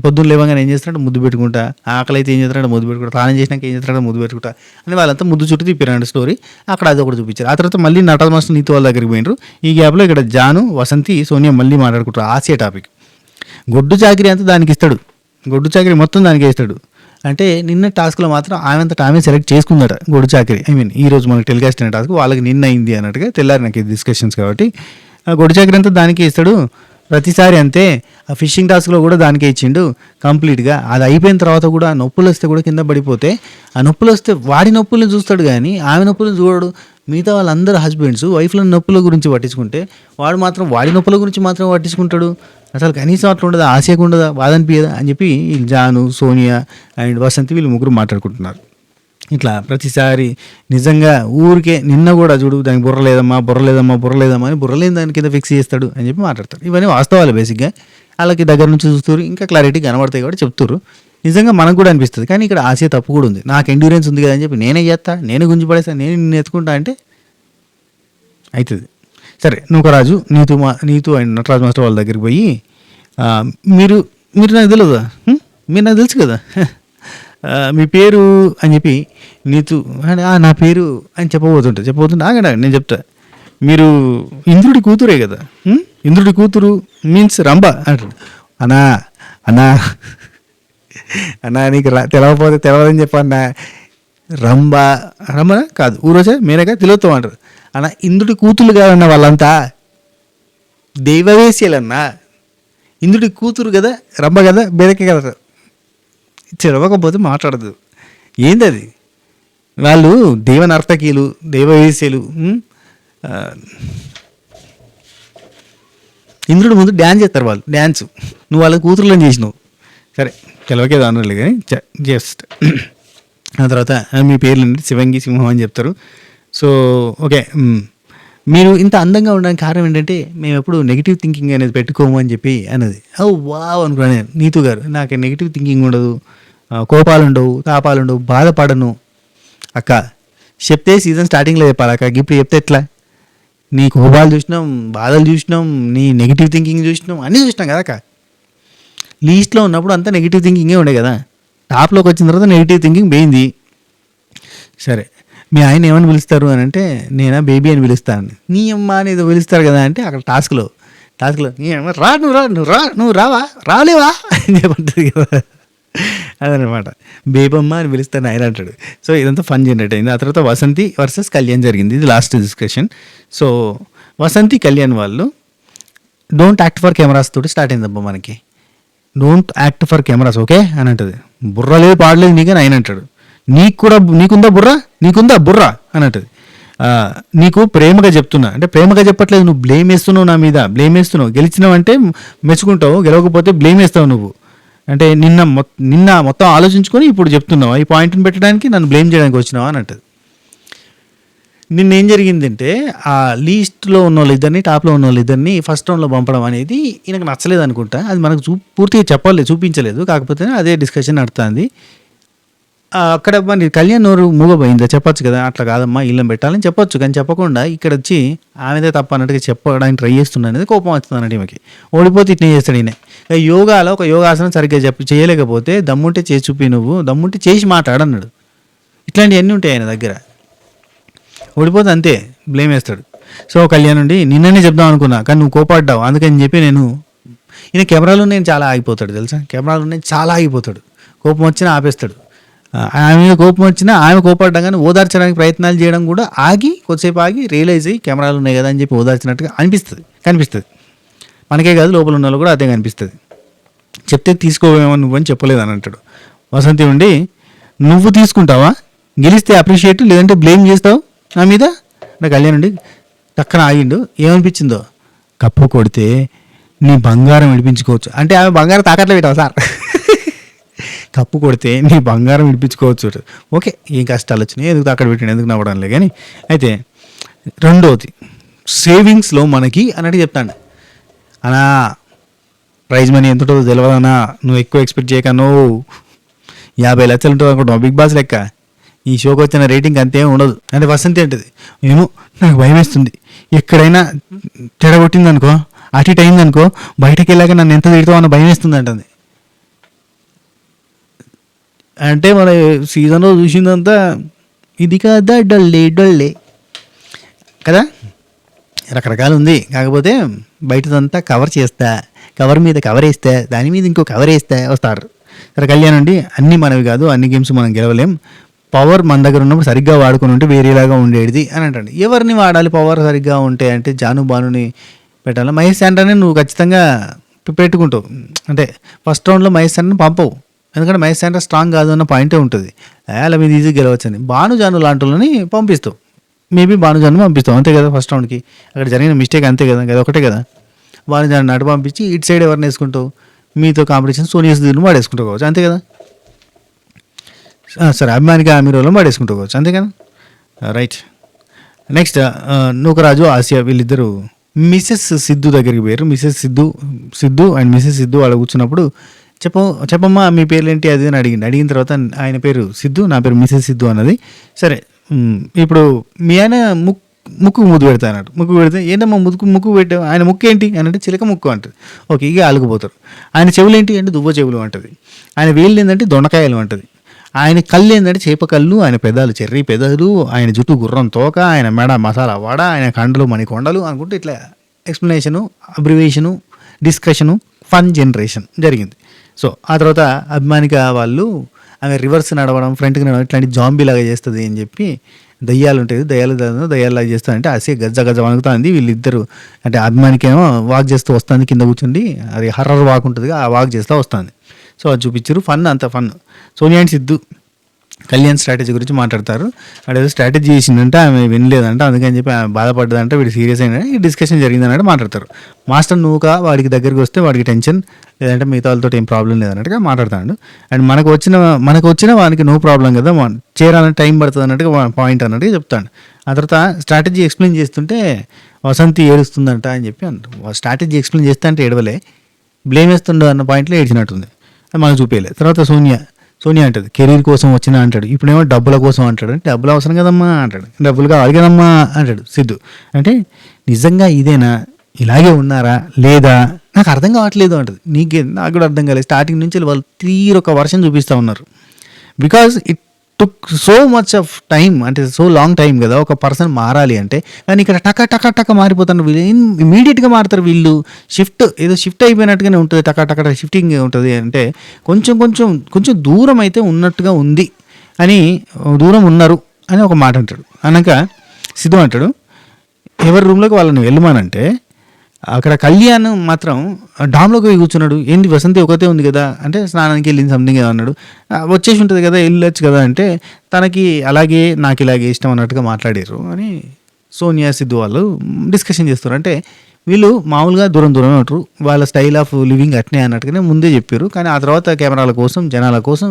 పొద్దున్న లేవగానే ఏం చేస్తారంటే ముద్దు పెట్టుకుంటా, ఆకలి అయితే ఏం చేస్తారంటే ముద్దు పెట్టుకుంటా, స్నానం చేసినాక ఏం చేస్తారంటే ముద్దు పెట్టుకుంటా అని వాళ్ళంతా ముద్దు చుట్టూ తిప్పారండి స్టోరీ. అక్కడ అది ఒకటి చూపించారు. ఆ తర్వాత మళ్ళీ నటల మాస్టర్ నీతి వాళ్ళ దగ్గరికి పోయినారు. ఈ గ్యాప్లో ఇక్కడ జాను వసంతి సోనియా మళ్ళీ మాట్లాడుకుంటారు ఆసియా టాపిక్. గొడ్డు చాకరీ అంతా దానికి ఇస్తాడు, గొడ్డు చాకరీ మొత్తం దానికే ఇస్తాడు. అంటే నిన్న టాస్క్లో మాత్రం ఆమె సెలెక్ట్ చేసుకుందట గొడ్డు చాకరీ. ఈ రోజు మనకి టెలికాస్ట్ అయిన టాస్క్ వాళ్ళకి నిన్న అయింది అన్నట్టుగా తెల్లారి నాకు డిస్కషన్స్ కాబట్టి గొడ్డు చాకరీ అంతా దానికే ఇస్తాడు ప్రతిసారి. అంతే ఆ ఫిషింగ్ టాస్క్లో కూడా దానికే ఇచ్చిండు కంప్లీట్గా. అది అయిపోయిన తర్వాత కూడా నొప్పులు వస్తే కూడా కింద పడిపోతే ఆ నొప్పులు వస్తే వాడి నొప్పులను చూస్తాడు కానీ ఆమె నొప్పులను చూడడు. మిగతా వాళ్ళందరూ హస్బెండ్స్ వైఫ్ల నొప్పుల గురించి పట్టించుకుంటే వాడు మాత్రం వాడి నొప్పుల గురించి మాత్రం పట్టించుకుంటాడు. అసలు కనీసం అట్లా ఉండదా, ఆశకు ఉండదా, బాధ అనిపించదా అని చెప్పి జాను సోనియా అండ్ వసంతి వీళ్ళు ముగ్గురు మాట్లాడుకుంటున్నారు. ఇట్లా ప్రతిసారి నిజంగా ఊరికే నిన్న కూడా చూడు దానికి బుర్రలేదమ్మా అని బుర్రలేని దాని కింద ఫిక్స్ చేస్తాడు అని చెప్పి మాట్లాడతారు. ఇవన్నీ వాస్తవాలు బేసిక్గా. వాళ్ళకి దగ్గర నుంచి చూస్తారు, ఇంకా క్లారిటీ కనబడతాయి కాబట్టి చెప్తారు. నిజంగా మనకు కూడా అనిపిస్తుంది. కానీ ఇక్కడ ఆశ తప్పు కూడా ఉంది, నాకు ఎండ్యూరెన్స్ ఉంది కదా అని చెప్పి నేనే చేస్తా, నేనే గుంజి పడేస్తా, నేను నిన్ను ఎత్తుకుంటా అంటే అవుతుంది. సరే నూకరాజు నీతు అండ్ నటరాజు మాస్టర్ వాళ్ళ దగ్గరికి పోయి మీరు నాకు తెలియదా, మీరు నాకు తెలుసు కదా, మీ పేరు అని చెప్పి నీతు నా పేరు అని చెప్పబోతుంటే ఆగండి నేను చెప్తా, మీరు ఇంద్రుడి కూతురే కదా, ఇంద్రుడి కూతురు మీన్స్ రంభ అంటాడు. అన్నా నీకు తెలవకపోతే తెలవదని చెప్పన్నా, రంభ కాదు ఊరోజా మీరేగా తెలియతాం అంటారు. అన్న ఇంద్రుడి కూతురు కాదన్న వాళ్ళంతా దైవవేశ్యలన్నా, ఇంద్రుడి కూతురు కదా రంభ కదా బేరకే కదా, చెరవకపోతే మాట్లాడదు. ఏంది అది, వాళ్ళు దేవ నర్తకీలు దైవవేశ్యలు. ఇంద్రుడి ముందు డ్యాన్స్ చేస్తారు వాళ్ళు, డ్యాన్స్ నువ్వు వాళ్ళ కూతురులను చేసినావు. సరే తెలవకేదో అనర్లే కానీ జస్ట్. ఆ తర్వాత మీ పేర్లు శివంగి సింహం అని చెప్తారు. సో ఓకే మీరు ఇంత అందంగా ఉండడానికి కారణం ఏంటంటే మేము ఎప్పుడు నెగిటివ్ థింకింగ్ అనేది పెట్టుకోము అని చెప్పి అన్నది. వావ్ అనుకున్నాను నేను. నీతు గారు నాకు నెగిటివ్ థింకింగ్ ఉండదు, కోపాలు ఉండవు, తాపాలు ఉండవు, బాధపడను. అక్క చెప్తే సీజన్ స్టార్టింగ్లో చెప్పాలి అక్క, ఇప్పుడు చెప్తే ఎట్లా? నీ కోపాలు చూసినాం, బాధలు చూసినాం, నీ నెగిటివ్ థింకింగ్ చూసినాం, అన్నీ చూసినాం కదా అక్క. లీస్ట్లో ఉన్నప్పుడు అంతా నెగిటివ్ థింకింగే ఉండే కదా, టాప్లోకి వచ్చిన తర్వాత నెగిటివ్ థింకింగ్ పోయింది. సరే మీ ఆయన ఏమని పిలుస్తారు అని అంటే నేనా బేబీ అని పిలుస్తాను. నీ అమ్మ అనేది పిలుస్తారు కదా అంటే అక్కడ టాస్క్లో నీ అమ్మ నువ్వు రాలేవా అని చెప్పంటుంది కదా, అదనమాట. బేబమ్మ అని పిలుస్తాను ఆయన అంటాడు. సో ఇదంతా ఫన్ జనరేట్ అయింది. ఆ తర్వాత వసంతి వర్సెస్ కళ్యాణ్ జరిగింది, ఇది last discussion. So Vasanthi Kalyan వాళ్ళు డోంట్ యాక్ట్ ఫర్ కెమెరాస్ తోటి స్టార్ట్ అయిందబ్బా మనకి. Don't act for cameras okay అని అంటది. బుర్ర లేదు పాడలేదు నీకని ఆయన అంటాడు. నీకుందా బుర్ర అని అంటది. నీకు ప్రేమగా చెప్తున్నా అంటే ప్రేమగా చెప్పట్లేదు, నువ్వు బ్లేమ్ వేస్తున్నావు, నా మీద బ్లేమ్ వేస్తున్నావు. గెలిచినావు అంటే మెచ్చుకుంటావు, గెలవకపోతే బ్లేమ్ వేస్తావు నువ్వు. అంటే నిన్న మొత్తం ఆలోచించుకొని ఇప్పుడు చెప్తున్నావు, ఈ పాయింట్ని పెట్టడానికి నన్ను బ్లేమ్ చేయడానికి వచ్చినావా అని అంటది. నిన్నేం జరిగిందంటే ఆ లీస్ట్లో ఉన్న వాళ్ళిద్దరిని టాప్లో ఉన్న వాళ్ళిద్దరిని ఫస్ట్ రౌండ్లో పంపడం అనేది ఈయనకు నచ్చలేదు అనుకుంటా. అది మనకు పూర్తిగా చూపించలేదు, కాకపోతే అదే డిస్కషన్ నడుతుంది. అక్కడ మరి కళ్యాణ్ నోరు మూగపోయిందా చెప్పొచ్చు కదా, అట్లా కాదమ్మా ఇళ్ళని పెట్టాలని చెప్పొచ్చు, కానీ చెప్పకుండా ఇక్కడ వచ్చి ఆమెదే తప్ప అన్నట్టుగా చెప్పడానికి ట్రై చేస్తున్నా అనేది కోపం వస్తుంది అన్నట్టు ఈమెకి. ఓడిపోతే ఇట్నే చేస్తాడు ఈయన. యోగాలో ఒక యోగాసనం సరిగ్గా చేయలేకపోతే దమ్ముంటే చేసి చూపి, నువ్వు దమ్ముంటే చేసి మాట్లాడన్నాడు. ఇట్లాంటివన్నీ ఉంటాయి ఆయన దగ్గర. ఓడిపోతే అంతే బ్లేమ్ వేస్తాడు. సో కళ్యాణ్ నుండి నిన్ననే చెప్దాం అనుకున్నా కానీ నువ్వు కోపాడ్డావు, అందుకని చెప్పి ఈయన కెమెరాలు నేను చాలా ఆగిపోతాడు తెలుసా, కెమెరాలు నేను చాలా ఆగిపోతాడు, కోపం వచ్చినా ఆపేస్తాడు. ఆమె మీద కోపం వచ్చినా ఆమె కోపడ్డం కానీ ఓదార్చడానికి ప్రయత్నాలు చేయడం కూడా కొద్దిసేపు ఆగి రియలైజ్ అయ్యి కెమెరాలు ఉన్నాయి కదా అని చెప్పి ఓదార్చినట్టుగా కనిపిస్తుంది. మనకే కాదు లోపల ఉన్న వాళ్ళు కూడా అదే కనిపిస్తుంది. చెప్తే తీసుకోవేమో నువ్వు అని చెప్పలేదు అని అంటాడు. వసంతి ఉండి నువ్వు తీసుకుంటావా, గెలిస్తే అప్రిషియేట్ లేదంటే బ్లేమ్ చేస్తావు నా మీద అంటే కళ్యాణ్ ఉండి టక్కన ఆగిండు. ఏమనిపించిందో, కప్పు కొడితే నీ బంగారం విడిపించుకోవచ్చు అంటే ఆమె బంగారం తాకట్లో పెట్టావు సార్. కప్పు కొడితే నీ బంగారం విడిపించుకోవచ్చు. ఓకే, ఏం కష్టాలు వచ్చినాయి, ఎందుకు తాకట్టు పెట్టిండు, ఎందుకు నవ్వడంలే. కానీ అయితే రెండోది సేవింగ్స్లో మనకి అన్నట్టు చెప్తాను అనా, ప్రైజ్ మనీ ఎంత ఉంటుందో తెలియదన్నా, నువ్వు ఎక్కువ ఎక్స్పెక్ట్ చేయకను. 50 లక్షలు ఉంటుంది అనుకుంటావు బిగ్ బాస్ లెక్క. ఈ షోకి వచ్చిన రేటింగ్ అంతేం ఉండదు. అంటే వసంతి అంటది, ఏమో నాకు భయం వేస్తుంది, ఎక్కడైనా తేడా కొట్టింది అనుకో, అటు ఇటు అయింది అనుకో, బయటకు వెళ్ళాక నన్ను ఎంత తిడతావు అన్న భయం వేస్తుంది అంటుంది. అంటే మన సీజన్లో చూసిందంతా ఇది కాదా, డొల్లే కదా, రకరకాలు ఉంది. కాకపోతే బయటదంతా కవర్ చేస్తా, కవర్ మీద కవర్ వేస్తా, దాని మీద ఇంకో కవర్ వేస్తా వస్తారు. సరే కళ్యాణ్ అండి, అన్నీ మనవి కాదు, అన్ని గేమ్స్ మనం గెలవలేం, పవర్ మన దగ్గర ఉన్నప్పుడు సరిగ్గా వాడుకొని ఉంటే వేరేలాగా ఉండేది అని అంటండి. ఎవరిని వాడాలి పవర్ సరిగ్గా ఉంటే అంటే జాను బానుని పెట్టాలి. మహేష్ శాంట్రాని నువ్వు ఖచ్చితంగా పెట్టుకుంటావు. అంటే ఫస్ట్ రౌండ్లో మహేష్ శాంట్రాని పంపవు, ఎందుకంటే మహేష్ శాంట్రా స్ట్రాంగ్ కాదు అన్న పాయింటే ఉంటుంది. అలా మీద ఈజీ గెలవచ్చని భాను జాను లాంటి వాళ్ళని పంపిస్తావు. మేబీ భానుజాన్ని పంపిస్తాం అంతే కదా, ఫస్ట్ రౌండ్కి అక్కడ జరిగిన మిస్టేక్ అంతే కదా, అది ఒకటే కదా. భానుజాన్ని అటు పంపించి ఇటు సైడ్ ఎవరిని వేసుకుంటావు, మీతో కాంపిటీషన్ సోనియా సుధీర్ని వాడేసుకుంటూ కావచ్చు అంతే కదా. సరే అభిమానికి ఆమెలో వాడేసుకుంటూ కావచ్చు అంతే కదా. రైట్, నెక్స్ట్ నూకరాజు ఆసియా వీళ్ళిద్దరూ మిసెస్ సిద్ధు దగ్గరికి పోయారు. Mrs Siddhu and Mrs Siddhu వాళ్ళు కూర్చున్నప్పుడు చెప్పమ్మా మీ పేర్లు ఏంటి అది అని అడిగిన తర్వాత ఆయన పేరు సిద్ధు, నా పేరు మిసెస్ సిద్ధు అన్నది. సరే ఇప్పుడు మీ ఆయన ముక్కు ముద్దు పెడతా అన్నాడు. ముక్కు పెడితే ఏంటమ్మా ముక్కు పెట్టావు, ఆయన ముక్కు ఏంటి అని అంటే చిలక ముక్కు అంటుంది. ఓకే, ఇక ఆలుకుపోతారు. ఆయన చెవులు ఏంటి అంటే దువ్వ చెవులు అంటుంది. ఆయన వేళ్ళు ఏంటంటే దొండకాయలు అంటుంది. ఆయన కళ్ళు ఏంటంటే చేప కళ్ళు, ఆయన పెదాలు చెర్రీ పెదాలు, ఆయన జుట్టు గుర్రం తోక, ఆయన మెడ మసాలా వడ, ఆయన కండలు మణికొండలు అనుకుంటే ఇట్లా explanation, abbreviation, discussion, fun generation జరిగింది. సో ఆ తర్వాత అభిమానిక వాళ్ళు ఆమె రివర్స్ నడవడం, ఫ్రంట్కి నడవడం ఇట్లాంటి జాంబీ లాగా చేస్తుంది అని చెప్పి, దయ్యాలు ఉంటుంది దయ్యాలాగా చేస్తానంటే అసే గజ్జ వణుకుతుంది. వీళ్ళిద్దరు అంటే అభిమానికేమో వాక్ చేస్తూ వస్తుంది, కింద కూర్చుండి అది హర్రర్ వాక్ ఉంటుంది, ఆ వాక్ చేస్తూ వస్తుంది. సో అది చూపించారు, ఫన్ అంత fun. Sonia and Siddhu Kalyan strategy గురించి మాట్లాడతారు. వాడేదో స్ట్రాటజీ చేసిందంటే ఆమె వినలేదంట, అందుకని చెప్పి ఆమె బాధపడ్డదంటే వీడు సీరియస్ అయినా ఈ డిస్కషన్ జరిగిందన్నట్టు మాట్లాడతారు. మాస్టర్ నువ్వుక వాడికి దగ్గరికి వస్తే వాడికి టెన్షన్, లేదంటే మిగతా వాళ్ళతో ఏం ప్రాబ్లం లేదన్నట్టుగా మాట్లాడతాడు. అండ్ మనకు వచ్చిన వానికి నో ప్రాబ్లం కదా, చేరాలని టైం పడుతుంది అన్నట్టుగా పాయింట్ అన్నట్టుగా చెప్తాడు. ఆ తర్వాత స్ట్రాటజీ ఎక్స్ప్లెయిన్ చేస్తుంటే వసంతి ఏడుస్తుందంట అని చెప్పి అంటారు. స్ట్రాటజీ ఎక్స్ప్లెయిన్ చేస్తే అంటే ఏడవలే, బ్లేమ్ వేస్తుండదు అన్న పాయింట్లో ఏడ్చినట్టుంది, అది మనకు చూపించలేదు. తర్వాత సోనియా అంటది కెరీర్ కోసం వచ్చినా అంటాడు, ఇప్పుడేమో డబ్బుల కోసం అంటాడు. అంటే డబ్బులు అవసరం కదమ్మా అంటాడు, డబ్బులు కావాలి కదమ్మా అంటాడు సిద్ధు. అంటే నిజంగా ఇదేనా, ఇలాగే ఉన్నారా లేదా నాకు అర్థం కావట్లేదు అంటది. నాకు కూడా అర్థం కాలేదు, స్టార్టింగ్ నుంచి వాళ్ళు తీరొక వర్షన్ చూపిస్తూ ఉన్నారు. Because it took so much of time, అంటే సో లాంగ్ టైం కదా ఒక పర్సన్ మారాలి అంటే. కానీ ఇక్కడ టక మారిపోతారు వీళ్ళు, ఇమీడియట్గా మారుతారు వీళ్ళు. షిఫ్ట్ అయిపోయినట్టుగానే ఉంటుంది, టక షిఫ్టింగ్ ఉంటుంది. అంటే కొంచెం దూరం అయితే ఉన్నట్టుగా ఉంది అని, దూరం ఉన్నారు అని ఒక మాట అంటాడు. అన్నాక సిద్ధు అంటాడు ఎవరి రూమ్లోకి వాళ్ళని వెళ్ళమనంటే, అక్కడ కళ్యాణ్ మాత్రం డామ్లోకి పోయి కూర్చున్నాడు. ఏంటి వసంతి ఒకతే ఉంది కదా అంటే, స్నానానికి వెళ్ళింది సంథింగ్ ఏదో అన్నాడు. వచ్చేసి ఉంటుంది కదా, వెళ్ళొచ్చు కదా అంటే, తనకి అలాగే నాకు ఇలాగే ఇష్టం అన్నట్టుగా మాట్లాడారు అని సోనియా సిద్ధు వాళ్ళు డిస్కషన్ చేస్తారు. అంటే వీళ్ళు మామూలుగా దూరం ఉంటారు, వాళ్ళ స్టైల్ ఆఫ్ లివింగ్ అట్నే అన్నట్టుగానే ముందే చెప్పారు. కానీ ఆ తర్వాత కెమెరాల కోసం జనాల కోసం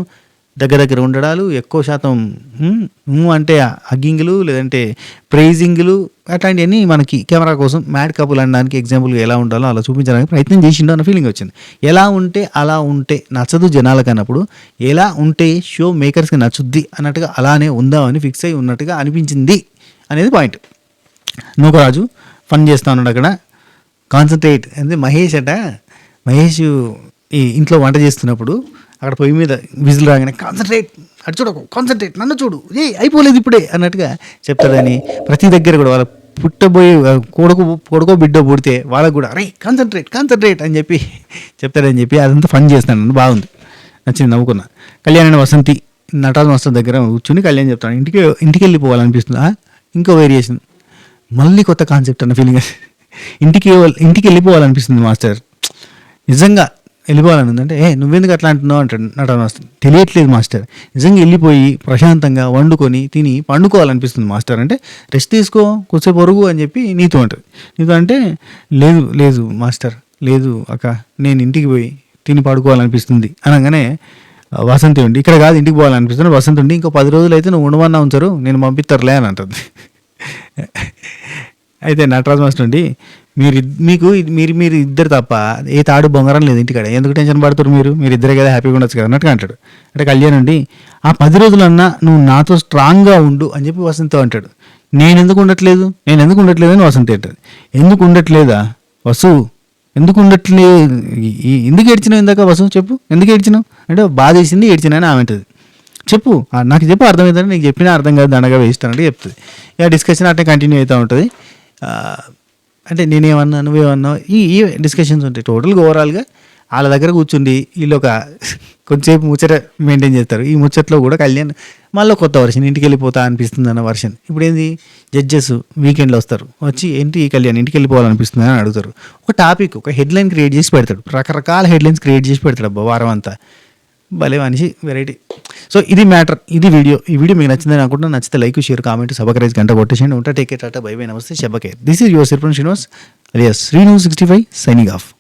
దగ్గర ఉండడాలు, ఎక్కువ శాతం అంటే హగ్గింగ్లు లేదంటే ప్రైజింగ్లు అట్లాంటివన్నీ మనకి కెమెరా కోసం మ్యాడ్ కపుల్ అనడానికి ఎగ్జాంపుల్గా ఎలా ఉండాలో అలా చూపించడానికి ప్రయత్నం చేసిండు అన్న ఫీలింగ్ వచ్చింది. ఎలా ఉంటే అలా ఉంటే నచ్చదు జనాలకు అన్నప్పుడు, ఎలా ఉంటే షో మేకర్స్కి నచ్చుద్ది అన్నట్టుగా అలానే ఉందామని ఫిక్స్ అయి ఉన్నట్టుగా అనిపించింది అనేది పాయింట్. నూకరాజు ఫన్ చేస్తా ఉన్నాడు అక్కడ, కాన్సన్ట్రేట్ అంటే మహేష్ ఈ ఇంట్లో వంట చేస్తున్నప్పుడు అక్కడ పొయ్యి మీద విజిల్ రాగానే కాన్సన్ట్రేట్, అటు చూడకు కాన్సన్ట్రేట్, నన్ను చూడు, అయిపోలేదు ఇప్పుడే అన్నట్టుగా చెప్తాడని. ప్రతి దగ్గర కూడా వాళ్ళ పుట్టబోయే కొడుకో బిడ్డో పుడితే వాళ్ళకు కూడా అరే కాన్సన్ట్రేట్ అని చెప్పి చెప్తాడని చెప్పి అదంతా ఫన్ చేస్తాను, బాగుంది, నచ్చింది, నవ్వుకున్నా. కళ్యాణ్ వసంతి నటాల మాస్టర్ దగ్గర కూర్చుని కళ్యాణ్ చెప్తాను ఇంటికి వెళ్ళిపోవాలనిపిస్తుంది. ఇంకో వేరియేషన్, మళ్ళీ కొత్త కాన్సెప్ట్ అన్న ఫీలింగ్. ఇంటికి వెళ్ళిపోవాలనిపిస్తుంది మాస్టర్. నిజంగా వెళ్ళిపోవాలని ఉందంటే, నువ్వెందుకు అట్లా అంటున్నావు అంటాడు నటన మాస్టర్. తెలియట్లేదు మాస్టర్, నిజంగా వెళ్ళిపోయి ప్రశాంతంగా వండుకొని తిని పండుకోవాలనిపిస్తుంది మాస్టర్. అంటే రెస్ట్ తీసుకో, కొద్దిసేపు పొరుగు అని చెప్పి నీతో అంటుంది. నీతో అంటే లేదు లేదు మాస్టర్, లేదు అక్క, నేను ఇంటికి పోయి తిని పడుకోవాలనిపిస్తుంది అనగానే వసంతి ఉండి, ఇక్కడ కాదు ఇంటికి పోవాలనిపిస్తుంది. వసంతి ఉండి, ఇంకో 10 రోజులు అయితే నువ్వు ఉండమన్నా ఉంచరు, నేను పంపిస్తారులే అని అంటుంది. అయితే నటరాజ్ మాస్టర్ ఉండి, మీరు ఇద్దరు తప్ప ఏ తాడు బొంగరం లేదు ఇంటికాడ, ఎందుకు టెన్షన్ పడుతున్నారు మీరు ఇద్దరే కదా, హ్యాపీగా ఉండొచ్చు కదా అన్నట్టుగా అంటాడు. అంటే కళ్యాణ్ ఉండి, ఆ 10 రోజులన్నా నువ్వు నాతో స్ట్రాంగ్గా ఉండు అని చెప్పి వసంతితో అంటాడు. నేను ఎందుకు ఉండట్లేదు అని వసంతి అంటాడు. ఎందుకు ఉండట్లేదా వసు, ఎందుకు ఉండట్లేదు, ఎందుకు ఏడ్చినావు ఇందాక వసు, చెప్పు ఎందుకు ఏడ్చినావు అంటే, బాధ వేసింది ఏడ్చినా అని ఆమె అంటుంది. చెప్పు, నాకు చెప్పు అర్థమవుతుంది, నీకు చెప్పినా అర్థం కాదు, దండగా వేస్ట్ అంటే చెప్తుంది. ఇక డిస్కషన్ అట్లా కంటిన్యూ అవుతూ ఉంటుంది. అంటే నేనేమన్నా నువ్వేమన్నా ఈ డిస్కషన్స్ ఉంటాయి. టోటల్గా ఓవరాల్గా వాళ్ళ దగ్గర కూర్చుండి వీళ్ళు కొంచెంసేపు ముచ్చట మెయింటైన్ చేస్తారు. ఈ ముచ్చట్లో కూడా కళ్యాణ్ మళ్ళీ కొత్త వర్షన్, ఇంటికి వెళ్ళిపోతా అనిపిస్తుంది అన్న వర్షన్. ఇప్పుడు ఏంది, జడ్జెస్ వీకెండ్లో వస్తారు, వచ్చి ఏంటి కళ్యాణ్ ఇంటికి వెళ్ళిపోవాలనిపిస్తుంది అని అడుగుతారు. ఒక టాపిక్, ఒక హెడ్లైన్ క్రియేట్ చేసి పెడతాడు, రకరకాల హెడ్లైన్స్ క్రియేట్ చేసి పెడతాడు. అబ్బా వారం అంతా భలే మనిషి, వెరైటీ. సో ఇది మ్యాటర్, ఇది వీడియో. ఈ వీడియో మీకు నచ్చిందని అనుకుంటున్నా. నచ్చితే లైక్, షేర్, కామెంట్, సబ్స్క్రైబ్ గంట కొట్టేసేయండి. ఉంటా, take care, tata, bye bye, నమస్తే, శబ్బకేర్. This is your Sirpan Srinivas alias Reno 65 signing off.